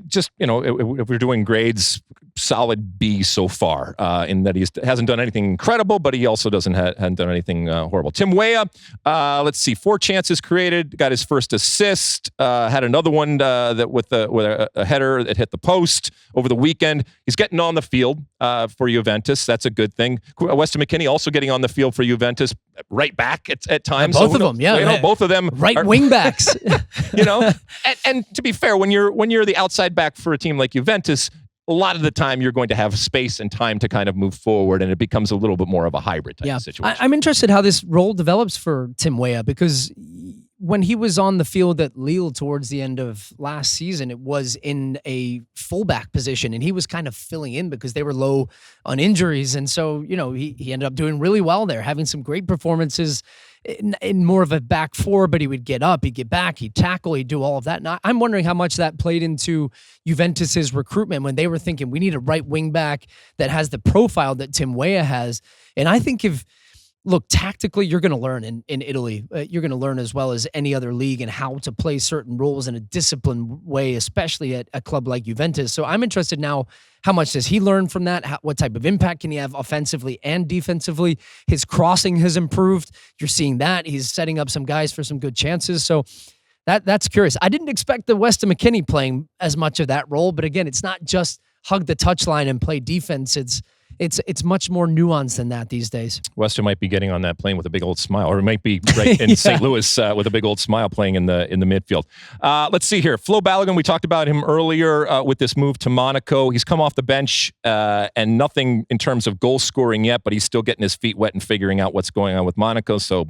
just, if we're doing grades, solid B so far, in that he hasn't done anything incredible, but he also hasn't done anything horrible. Tim Weah, let's see, 4 chances created, got his first assist, had another one that with a header that hit the post over the weekend. He's getting on the field for Juventus. That's a good thing. Weston McKennie also getting on the field for Juventus, right back at times. Both of them, yeah. Both of them. Right wing backs. And to be fair, when you're the outside back for a team like Juventus, a lot of the time you're going to have space and time to kind of move forward, and it becomes a little bit more of a hybrid type of situation. I'm interested how this role develops for Tim Weah, because when he was on the field at Lille towards the end of last season, it was in a fullback position, and he was kind of filling in because they were low on injuries. And so, he ended up doing really well there, having some great performances in more of a back four, but he would get up, he'd get back, he'd tackle, he'd do all of that. And I'm wondering how much that played into Juventus's recruitment when they were thinking, we need a right wing back that has the profile that Tim Weah has. And I think look, tactically, you're going to learn in Italy. You're going to learn as well as any other league and how to play certain roles in a disciplined way, especially at a club like Juventus. So I'm interested now, how much does he learn from that? What type of impact can he have offensively and defensively? His crossing has improved. You're seeing that. He's setting up some guys for some good chances. So that's curious. I didn't expect the Weston McKennie playing as much of that role, but again, it's not just hug the touchline and play defense. It's much more nuanced than that these days. Weston might be getting on that plane with a big old smile, or it might be right in St. Louis with a big old smile playing in the midfield. Let's see here. Flo Balogun, we talked about him earlier with this move to Monaco. He's come off the bench and nothing in terms of goal scoring yet, but he's still getting his feet wet and figuring out what's going on with Monaco. So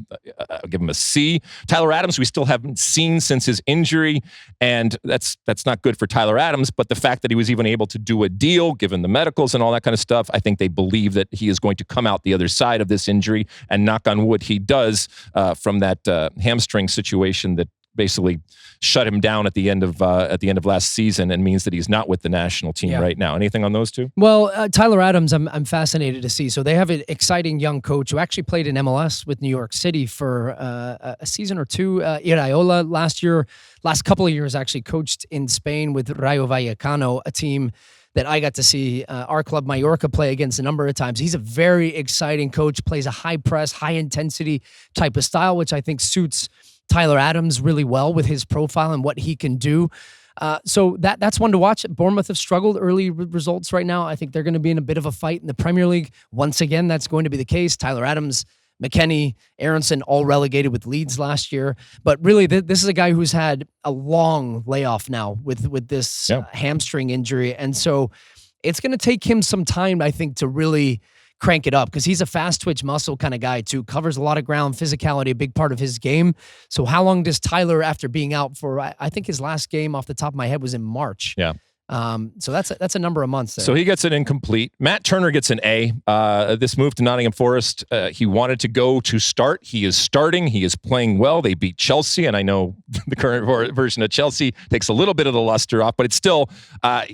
I'll give him a C. Tyler Adams, we still haven't seen since his injury, and that's not good for Tyler Adams. But the fact that he was even able to do a deal, given the medicals and all that kind of stuff, I think they believe that he is going to come out the other side of this injury, and knock on wood, he does from that hamstring situation that basically shut him down at the end of last season, and means that he's not with the national team right now. Anything on those two? Well, Tyler Adams, I'm fascinated to see. So they have an exciting young coach who actually played in MLS with New York City for a season or two. Iraola last couple of years actually coached in Spain with Rayo Vallecano, a team that I got to see our club Mallorca play against a number of times. He's a very exciting coach, plays a high press, high intensity type of style, which I think suits Tyler Adams really well with his profile and what he can do. So that's one to watch. Bournemouth have struggled early results right now. I think they're going to be in a bit of a fight in the Premier League. Once again, that's going to be the case. Tyler Adams, McKennie, Aronson, all relegated with Leeds last year. But really, this is a guy who's had a long layoff now with this hamstring injury. And so it's going to take him some time, I think, to really crank it up, because he's a fast twitch muscle kind of guy too, covers a lot of ground, physicality, a big part of his game. So how long does Tyler, after being out for, I think his last game off the top of my head was in March. Yeah. So that's a number of months there. So he gets an incomplete. Matt Turner gets an A. This move to Nottingham Forest, he wanted to go to start. He is starting. He is playing well. They beat Chelsea, and I know the current version of Chelsea takes a little bit of the luster off, but it's still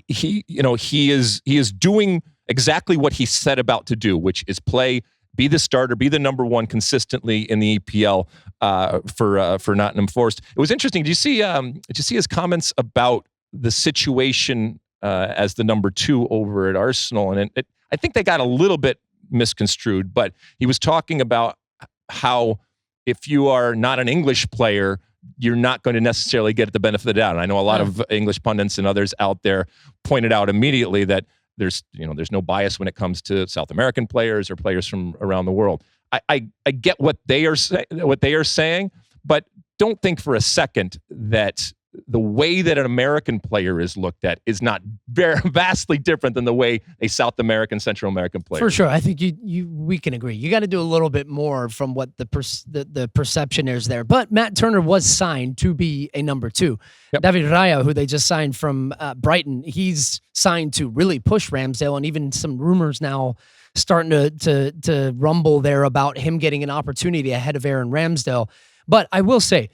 he is doing exactly what he set about to do, which is play, be the starter, be the number one consistently in the EPL for Nottingham Forest. It was interesting. Did you see his comments about the situation as the number two over at Arsenal? And I think they got a little bit misconstrued, but he was talking about how if you are not an English player, you're not going to necessarily get the benefit of the doubt. And I know a lot of English pundits and others out there pointed out immediately that there's no bias when it comes to South American players or players from around the world. I get what they are saying, but don't think for a second that the way that an American player is looked at is not very vastly different than the way a South American, Central American player. For sure, I think we can agree. You got to do a little bit more from what the perception is there. But Matt Turner was signed to be a number two. Yep. David Raya, who they just signed from Brighton, he's signed to really push Ramsdale, and even some rumors now starting to rumble there about him getting an opportunity ahead of Aaron Ramsdale. But I will say,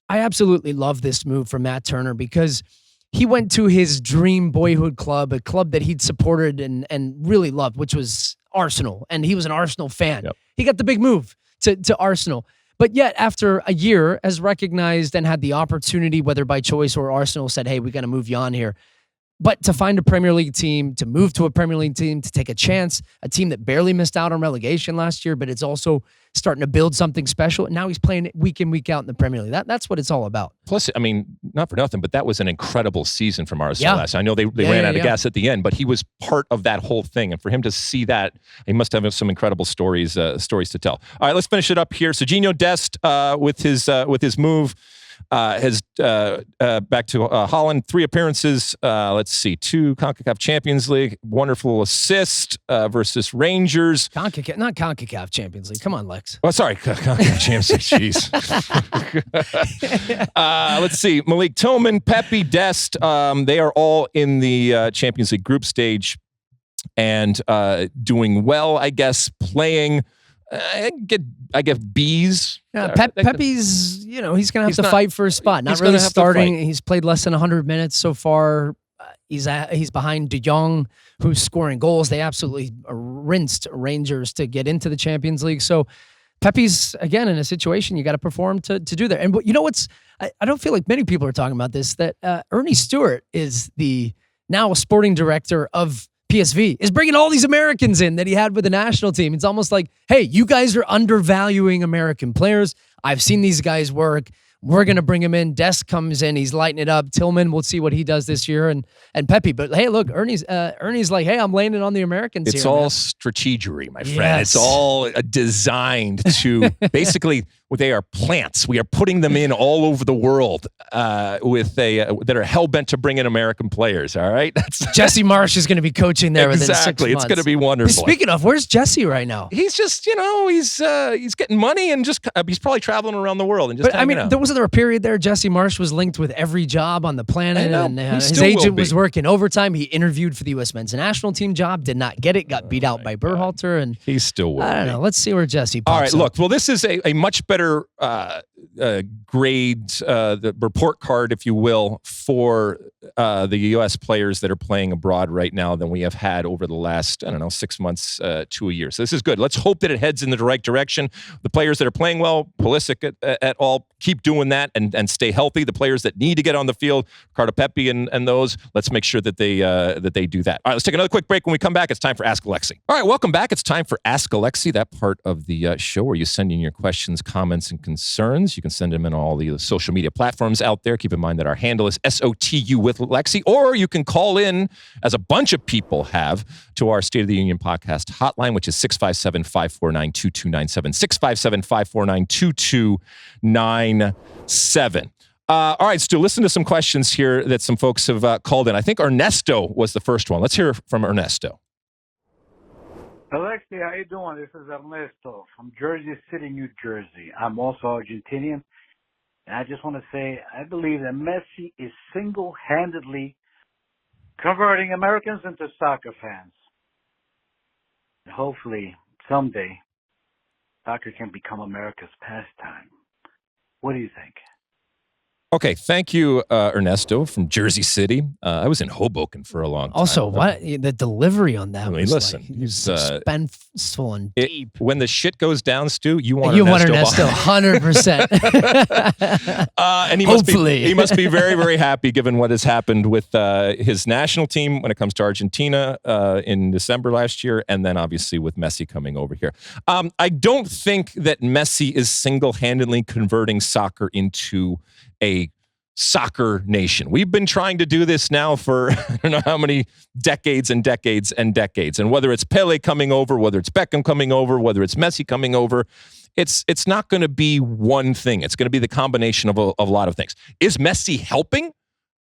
I absolutely love this move from Matt Turner, because he went to his dream boyhood club, a club that he'd supported and really loved, which was Arsenal. And he was an Arsenal fan. Yep. He got the big move to Arsenal. But yet, after a year, as recognized and had the opportunity, whether by choice or Arsenal said, hey, we got to move you on here. But to find a Premier League team, to move to a Premier League team, to take a chance, a team that barely missed out on relegation last year, but it's also starting to build something special. And now he's playing week in, week out in the Premier League. That's what it's all about. Plus, I mean, not for nothing, but that was an incrable season from Arsenal last year. I know they ran out of gas at the end, but he was part of that whole thing. And for him to see that, he must have some incredible stories to tell. All right, let's finish it up here. Serginho Dest with his move. Has back to Haaland, 3 appearances. Let's see, 2 CONCACAF Champions League, wonderful assist versus Rangers. Not CONCACAF Champions League. Come on, Lex. Oh, sorry, CONCACAF Champions League. Jeez. Let's see, Malik Tillman, Pepe, Dest. They are all in the Champions League group stage and doing well, I guess, playing. I guess B's. Yeah, Pepe's, he's going to have to fight for a spot. Not really starting. He's played less than 100 minutes so far. He's behind De Jong, who's scoring goals. They absolutely rinsed Rangers to get into the Champions League. So Pepe's, again, in a situation you got to perform to do that. And I don't feel like many people are talking about this, that Ernie Stewart is the now sporting director of PSV, is bringing all these Americans in that he had with the national team. It's almost like, hey, you guys are undervaluing American players. I've seen these guys work. We're going to bring him in. Dest comes in. He's lighting it up. Tillman, we'll see what he does this year. And Pepe. But, hey, look, Ernie's like, hey, I'm landing on the Americans It's here. all man. Strategery, my friend. Yes. It's all designed to basically, they are plants. We are putting them in all over the world that are hell-bent to bring in American players, all right? Jesse Marsh is going to be coaching there within 6 months. It's going to be wonderful. Speaking of, where's Jesse right now? He's just, he's getting money and just he's probably traveling around the world and just hanging out. Wasn't there a period there Jesse Marsh was linked with every job on the planet, and his agent was working overtime. He interviewed for the U.S. men's national team job, did not get it, got beat out by Berhalter, and he's still will. I don't know. Let's see where Jesse pops All right, up. look, well, this is a much better grade, the report card, if you will, for the U.S. players that are playing abroad right now than we have had over the last, 6 months to a year. So this is good. Let's hope that it heads in the right direction. The players that are playing well, Pulisic et al., keep doing that and stay healthy. The players that need to get on the field, Ricardo Pepi and those, let's make sure that they do that. All right, let's take another quick break. When we come back, it's time for Ask Alexi. All right, welcome back. It's time for Ask Alexi, that part of the show where you send in your questions, comments, and concerns. You can send them in all the social media platforms out there. Keep in mind that our handle is SOTU with Alexi, or you can call in, as a bunch of people have, to our State of the Union podcast hotline, which is 657-549-2297, 657-549-2297. All right, Stu, listen to some questions here that some folks have called in. I think Ernesto was the first one. Let's hear from Ernesto. Alexi, how you doing? This is Ernesto from Jersey City, New Jersey. I'm also Argentinian, and I just want to say I believe that Messi is single-handedly converting Americans into soccer fans. And hopefully, someday, soccer can become America's pastime. What do you think? Okay, thank you, Ernesto from Jersey City. I was in Hoboken for a long time. Also, what the delivery on that was listen, like, he's suspenseful and deep. When the shit goes down, Stu, you want Ernesto 100%. And he must be very, very happy given what has happened with his national team when it comes to Argentina in December last year, and then obviously with Messi coming over here. I don't think that Messi is single-handedly converting soccer into a soccer nation. We've been trying to do this now for I don't know how many decades and decades and decades. And whether it's Pele coming over, whether it's Beckham coming over, whether it's Messi coming over, it's not going to be one thing. It's going to be the combination of a lot of things. Is Messi helping?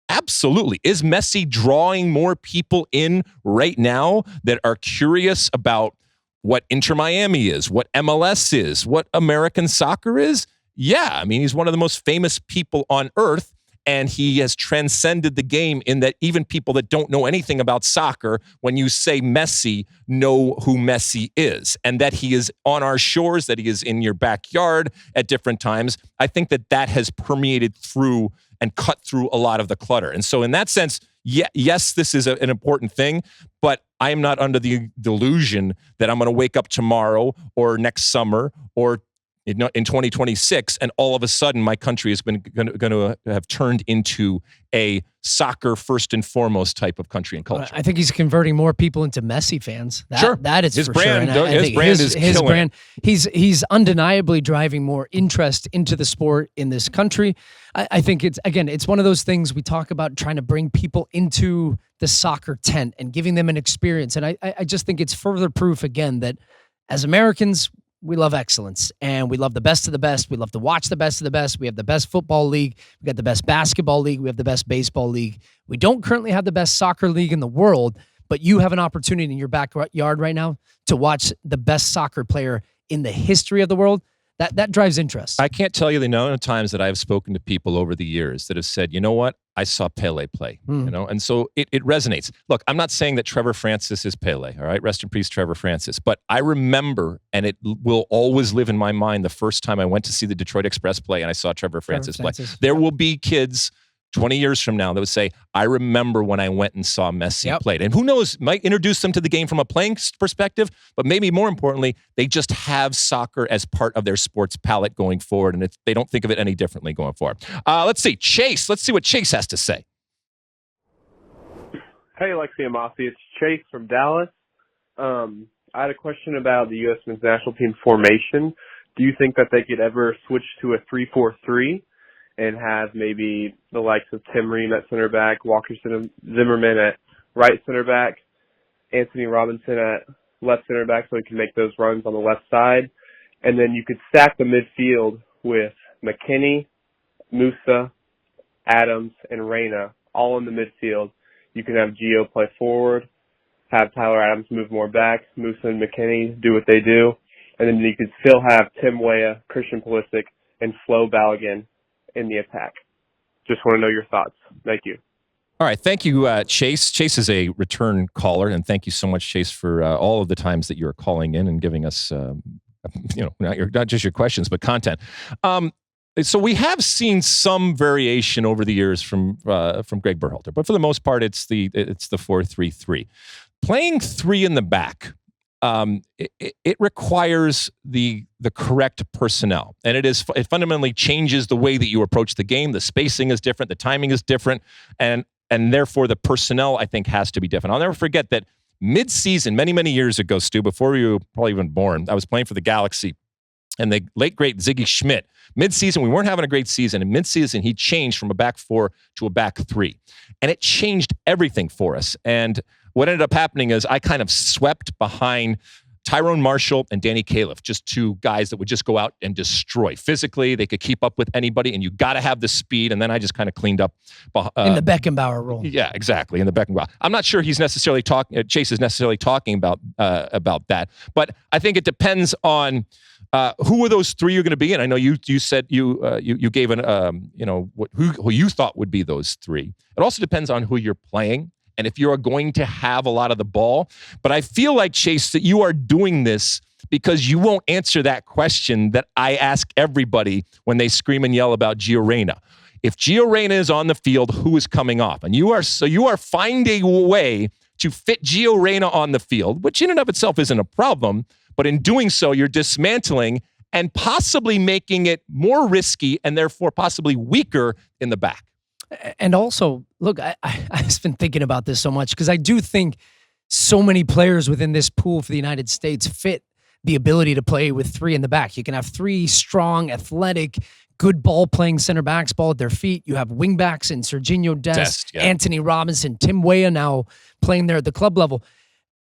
Absolutely. Is Messi drawing more people in right now that are curious about what Inter Miami is, what MLS is, what American soccer is? Yeah, I mean, he's one of the most famous people on earth, and he has transcended the game in that even people that don't know anything about soccer, when you say Messi, know who Messi is, and that he is on our shores, that he is in your backyard at different times. I think that has permeated through and cut through a lot of the clutter. And so in that sense, yes, this is an important thing, but I am not under the delusion that I'm going to wake up tomorrow or next summer or in 2026, and all of a sudden my country is going to have turned into a soccer first and foremost type of country and culture. I think he's converting more people into Messi fans. Sure, that is his for brand. Sure. His brand is killing it. He's undeniably driving more interest into the sport in this country. I think it's one of those things we talk about, trying to bring people into the soccer tent and giving them an experience. And I just think it's further proof again that as Americans, we love excellence, and we love the best of the best. We love to watch the best of the best. We have the best football league. We got the best basketball league. We have the best baseball league. We don't currently have the best soccer league in the world, but you have an opportunity in your backyard right now to watch the best soccer player in the history of the world. That drives interest. I can't tell you the amount of times that I've spoken to people over the years that have said, you know what, I saw Pele play, and so it resonates. Look, I'm not saying that Trevor Francis is Pele, all right? Rest in peace, Trevor Francis. But I remember, and it will always live in my mind, the first time I went to see the Detroit Express play and I saw Trevor Francis play. There will be kids 20 years from now that would say, I remember when I went and saw Messi played. And who knows, might introduce them to the game from a playing perspective, but maybe more importantly, they just have soccer as part of their sports palette going forward, and they don't think of it any differently going forward. Let's see, Chase. Let's see what Chase has to say. Hey, Alexi and Mosse. It's Chase from Dallas. I had a question about the U.S. men's national team formation. Do you think that they could ever switch to a 3-4-3? and have maybe the likes of Tim Ream at center back, Walker Zimmerman at right center back, Anthony Robinson at left center back so he can make those runs on the left side. And then you could stack the midfield with McKinney, Musah, Adams, and Reyna all in the midfield. You can have Gio play forward, have Tyler Adams move more back, Musah and McKinney do what they do, and then you could still have Tim Weah, Christian Pulisic, and Flo Balogun in the attack. Just want to know your thoughts. Thank you. All right. Thank you, Chase. Chase is a return caller, and thank you so much, Chase, for all of the times that you're calling in and giving us, not just your questions, but content. So we have seen some variation over the years from Greg Berhalter, but for the most part, it's the 4-3-3. Playing three in the back, it requires the correct personnel, and it fundamentally changes the way that you approach the game. The spacing is different, the timing is different, and therefore the personnel, I think, has to be different. I'll never forget that mid-season, many years ago, Stu, before you were probably even born, I was playing for the Galaxy, and the late great Ziggy Schmidt. Mid-season, we weren't having a great season. In mid-season, he changed from a back four to a back three, and it changed everything for us. And what ended up happening is I kind of swept behind Tyrone Marshall and Danny Califf, just two guys that would just go out and destroy. Physically, they could keep up with anybody, and you got to have the speed. And then I just kind of cleaned up. In the Beckenbauer role. Yeah, exactly, in the Beckenbauer. I'm not sure he's necessarily talking, Chase is necessarily talking about that. But I think it depends on who are those three you're going to be. And I know you said you gave who you thought would be those three. It also depends on who you're playing and if you're going to have a lot of the ball. But I feel like, Chase, that you are doing this because you won't answer that question that I ask everybody when they scream and yell about Gio Reyna. If Gio Reyna is on the field, who is coming off? And you are finding a way to fit Gio Reyna on the field, which in and of itself isn't a problem. But in doing so, you're dismantling and possibly making it more risky and therefore possibly weaker in the back. And also, look, I've been thinking about this so much because I do think so many players within this pool for the United States fit the ability to play with three in the back. You can have three strong, athletic, good ball-playing center backs, ball at their feet. You have wing backs in Serginho Dest, yeah. Anthony Robinson, Tim Weah now playing there at the club level.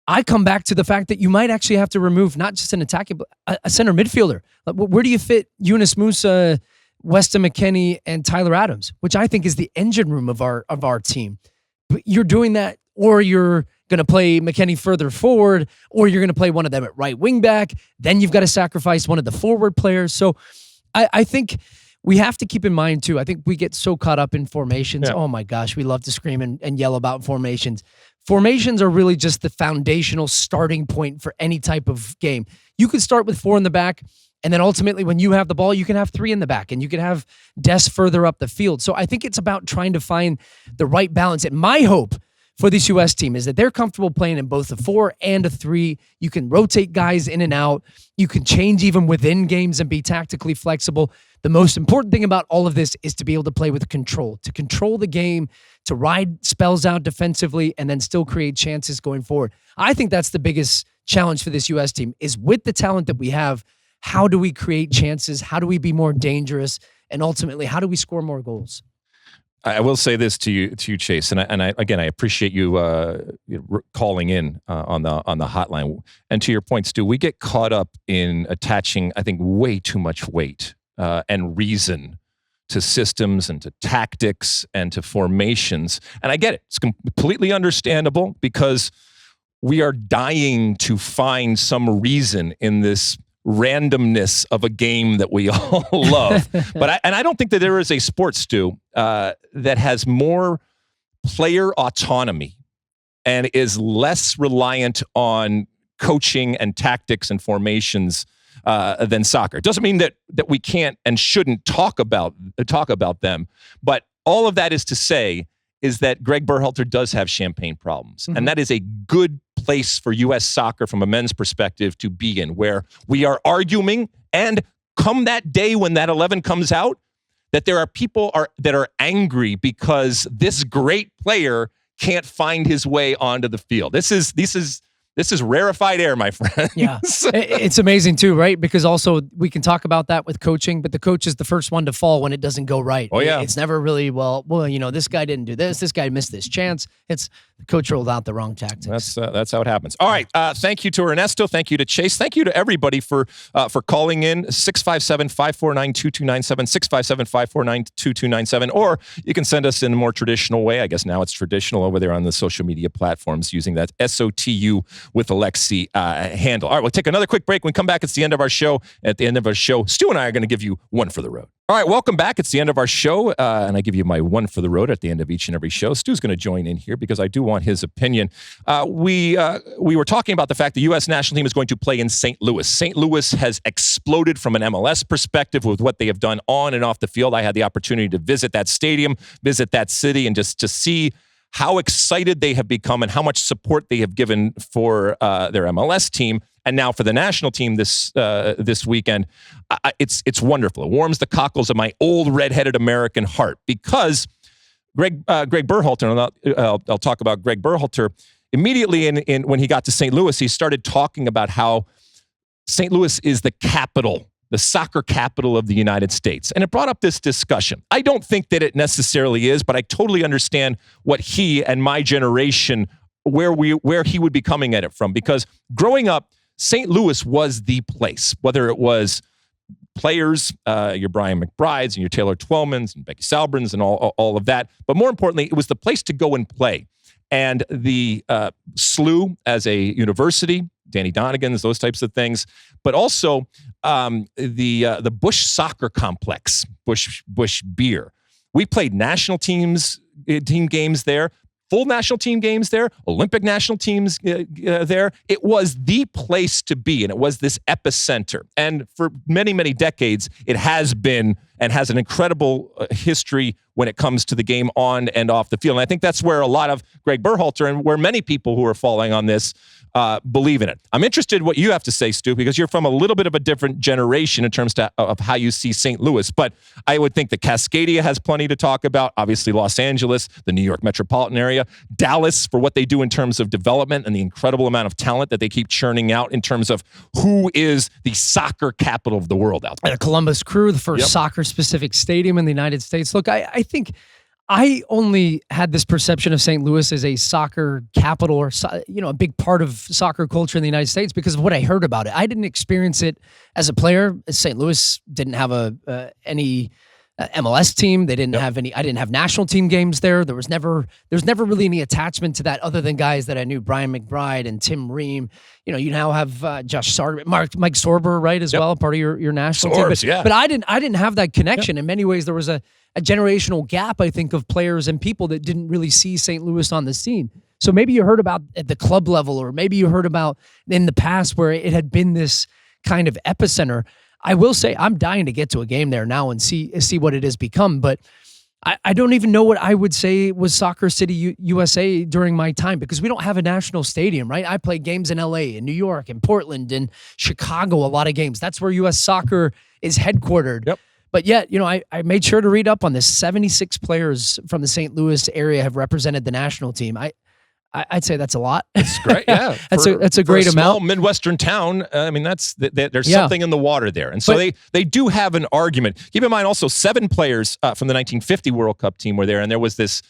I come back to the fact that you might actually have to remove not just an attacking, but a center midfielder. Like, where do you fit Yunus Musah, Weston McKennie, and Tyler Adams, which I think is the engine room of our team? But you're doing that, or you're going to play McKennie further forward, or you're going to play one of them at right wing back. Then you've got to sacrifice one of the forward players. So I think we have to keep in mind, too, I think we get so caught up in formations. Yeah. Oh, my gosh, we love to scream and yell about formations. Formations are really just the foundational starting point for any type of game. You could start with four in the back, and then ultimately when you have the ball, you can have three in the back, and you can have Des further up the field. So I think it's about trying to find the right balance. And my hope for this U.S. team is that they're comfortable playing in both a 4 and a 3. You can rotate guys in and out. You can change even within games and be tactically flexible. The most important thing about all of this is to be able to play with control, to control the game, to ride spells out defensively, and then still create chances going forward. I think that's the biggest challenge for this U.S. team is with the talent that we have, how do we create chances? How do we be more dangerous? And ultimately, how do we score more goals? I will say this to you, Chase, and I again, I appreciate you calling in on the hotline. And to your point, Stu, we get caught up in attaching, I think, way too much weight and reason to systems and to tactics and to formations. And I get it; it's completely understandable because we are dying to find some reason in this randomness of a game that we all love. But I don't think that there is a sport, Stu, that has more player autonomy and is less reliant on coaching and tactics and formations than soccer. It doesn't mean that we can't and shouldn't talk about them, but all of that is to say is that Greg Berhalter does have champagne problems. Mm-hmm. And that is a good place for U.S. soccer from a men's perspective to be in, where we are arguing, and come that day when that 11 comes out, that there are people that are angry because this great player can't find his way onto the field. This is This is rarefied air, my friend. Yeah. It's amazing too, right? Because also we can talk about that with coaching, but the coach is the first one to fall when it doesn't go right. Oh, yeah. It's never really, well, this guy didn't do this guy missed this chance. It's the coach rolled out the wrong tactics. That's how it happens. All right. Thank you to Ernesto. Thank you to Chase. Thank you to everybody for calling in 657-549-2297, 657-549-2297, or you can send us in a more traditional way. I guess now it's traditional over there on the social media platforms using that SOTU with Alexi handle. All right, we'll take another quick break. When we come back, it's the end of our show. At the end of our show, Stu and I are going to give you one for the road. All right, welcome back. It's the end of our show, and I give you my one for the road at the end of each and every show. Stu's going to join in here because I do want his opinion. We were talking about the fact the U.S. national team is going to play in St. Louis. St. Louis has exploded from an MLS perspective with what they have done on and off the field. I had the opportunity to visit that stadium, visit that city, and just to see how excited they have become and how much support they have given for their MLS team. And now for the national team this weekend, it's wonderful. It warms the cockles of my old redheaded American heart because Greg Berhalter, and I'll talk about Greg Berhalter, immediately when he got to St. Louis, he started talking about how St. Louis is the capital, the soccer capital of the United States. And it brought up this discussion. I don't think that it necessarily is, but I totally understand what he and my generation, where he would be coming at it from. Because growing up, St. Louis was the place, whether it was players, your Brian McBrides and your Taylor Twellmans and Becky Salbrins and all of that. But more importantly, it was the place to go and play. And the SLU as a university, Danny Donegan's, those types of things, but also the Busch Soccer Complex, Busch Beer. We played national team games there, full national team games there, Olympic national teams there. It was the place to be, and it was this epicenter. And for many, many decades, it has been and has an incredible history when it comes to the game on and off the field. And I think that's where a lot of Greg Berhalter and where many people who are falling on this believe in it. I'm interested in what you have to say, Stu, because you're from a little bit of a different generation in terms of how you see St. Louis. But I would think that Cascadia has plenty to talk about. Obviously, Los Angeles, the New York metropolitan area, Dallas for what they do in terms of development and the incredible amount of talent that they keep churning out in terms of who is the soccer capital of the world out there. The Columbus Crew, the first soccer-specific stadium in the United States. Look, I think I only had this perception of St. Louis as a soccer capital or, a big part of soccer culture in the United States because of what I heard about it. I didn't experience it as a player. St. Louis didn't have any MLS team. They didn't have any. I didn't have national team games there. There's never really any attachment to that other than guys that I knew, Brian McBride and Tim Ream. You now have Josh Sargent, Mike Sorber, right, as well, part of your national team. But I didn't have that connection. In many ways, there was a generational gap, I think, of players and people that didn't really see St. Louis on the scene. So maybe you heard about at the club level, or maybe you heard about in the past where it had been this kind of epicenter. I will say I'm dying to get to a game there now and see what it has become. But I don't even know what I would say was Soccer City, USA during my time because we don't have a national stadium, right? I played games in LA and New York and Portland and Chicago, a lot of games. That's where US Soccer is headquartered. Yep. But yet, I made sure to read up on this. 76 players from the St. Louis area have represented the national team. I'd say that's a lot. It's great, yeah. That's a great amount. Small Midwestern town. I mean, there's something in the water there, and so they do have an argument. Keep in mind, also 7 players from the 1950 World Cup team were there, and there was this,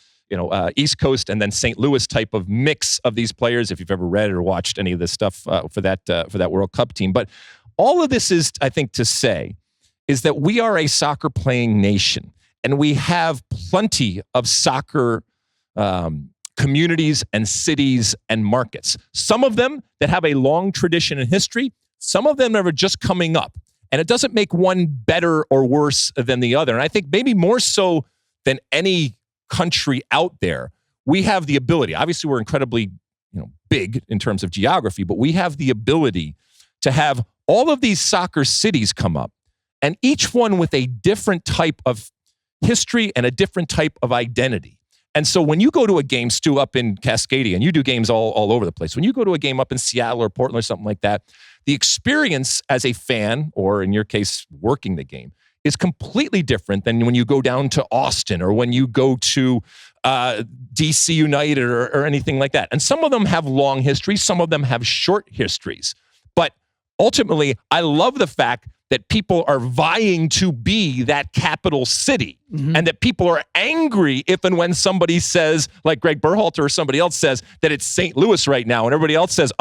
East Coast and then St. Louis type of mix of these players. If you've ever read or watched any of this stuff for that World Cup team, but all of this is, I think, to say is that we are a soccer playing nation, and we have plenty of soccer communities and cities and markets. Some of them that have a long tradition and history, some of them that are just coming up. And it doesn't make one better or worse than the other. And I think maybe more so than any country out there, we have the ability. Obviously, we're incredibly, big in terms of geography, but we have the ability to have all of these soccer cities come up, and each one with a different type of history and a different type of identity. And so when you go to a game, Stu, up in Cascadia, and you do games all over the place, when you go to a game up in Seattle or Portland or something like that, the experience as a fan, or in your case, working the game, is completely different than when you go down to Austin or when you go to DC United or anything like that. And some of them have long histories, some of them have short histories. But ultimately, I love the fact that people are vying to be that capital city, and that people are angry if and when somebody says, like Greg Berhalter or somebody else says, that it's St. Louis right now, and everybody else says,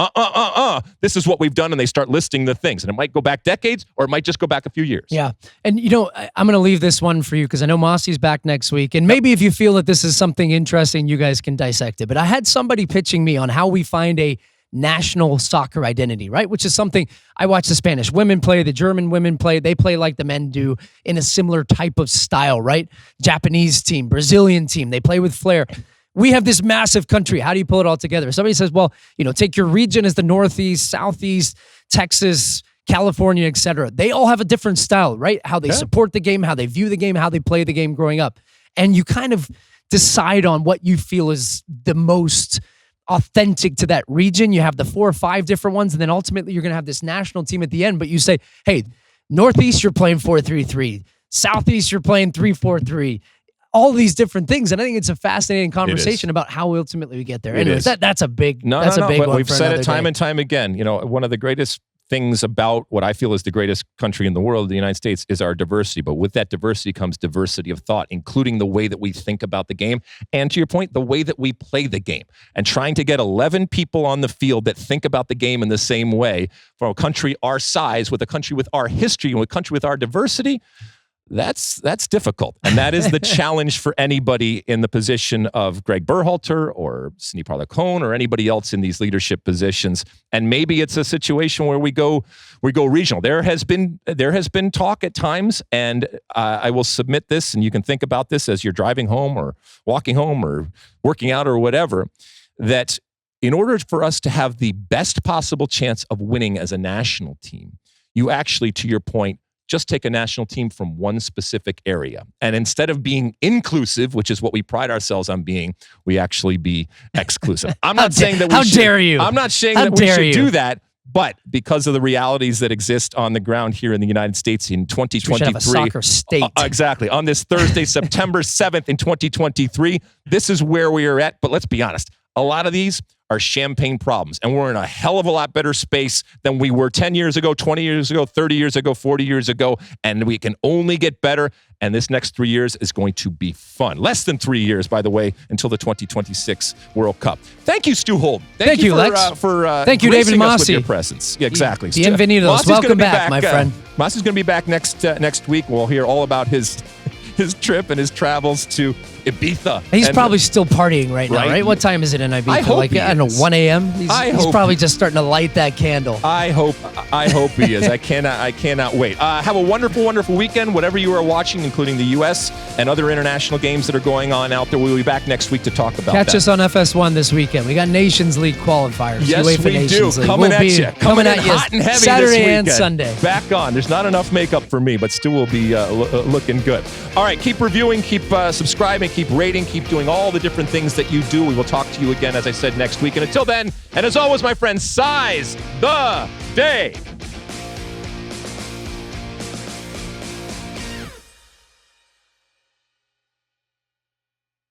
this is what we've done, and they start listing the things. And it might go back decades, or it might just go back a few years. Yeah. And, I'm going to leave this one for you because I know Mosse's back next week, and maybe if you feel that this is something interesting, you guys can dissect it. But I had somebody pitching me on how we find a national soccer identity, right? Which is something I watch the Spanish women play, the German women play. They play like the men do in a similar type of style, right? Japanese team, Brazilian team, they play with flair. We have this massive country. How do you pull it all together? Somebody says, well, take your region as the Northeast, Southeast, Texas, California, etc. They all have a different style, right? How they support the game, how they view the game, how they play the game growing up. And you kind of decide on what you feel is the most authentic to that region. You have the 4 or 5 different ones, and then ultimately you're going to have this national team at the end. But you say, hey, Northeast, you're playing 4-3-3. Southeast, you're playing 3-4-3. All these different things, and I think it's a fascinating conversation about how ultimately we get there. Anyways, that's a big, big but one. We've said it time and time again. One of the greatest things about what I feel is the greatest country in the world, the United States, is our diversity. But with that diversity comes diversity of thought, including the way that we think about the game. And to your point, the way that we play the game. And trying to get 11 people on the field that think about the game in the same way for a country our size, with a country with our history, and with a country with our diversity, that's difficult. And that is the challenge for anybody in the position of Greg Berhalter or Cindy Parler-Cohn or anybody else in these leadership positions. And maybe it's a situation where we go regional. There has been talk at times, and I will submit this, and you can think about this as you're driving home or walking home or working out or whatever, that in order for us to have the best possible chance of winning as a national team, you actually, to your point, just take a national team from one specific area. And instead of being inclusive, which is what we pride ourselves on being, we actually be exclusive. I'm not saying that we should. How dare you? I'm not saying that we should do that. But because of the realities that exist on the ground here in the United States in 2023. We should have a soccer state. Exactly. On this Thursday, September 7th in 2023, this is where we are at. But let's be honest. A lot of these are champagne problems, and we're in a hell of a lot better space than we were 10 years ago, 20 years ago, 30 years ago, 40 years ago, and we can only get better, and this next 3 years is going to be fun. Less than 3 years, by the way, until the 2026 World Cup. Thank you, Stu Holden. Thank you, Lex. Thank you, David Mosse. With your presence. Yeah, exactly. Bienvenidos. Welcome back, my friend. Mosse's going to be back next week. We'll hear all about his trip and his travels to Ibiza. He's probably still partying right now, right? What time is it in Ibiza? I hope he is. I don't know, 1 a.m.? He's probably just starting to light that candle. I hope he is. I cannot wait. Have a wonderful, wonderful weekend, whatever you are watching, including the U.S. and other international games that are going on out there. We'll be back next week to talk about that. Catch us on FS1 this weekend. We got Nations League qualifiers. Yes, UEFA we Nations do. League. Coming at you. Coming at you hot and heavy Saturday this weekend. And Sunday. Back on. There's not enough makeup for me, but still will be looking good. All right, keep reviewing, keep subscribing, keep rating, keep doing all the different things that you do. We will talk to you again, as I said, next week. And until then, and as always, my friends, size the day.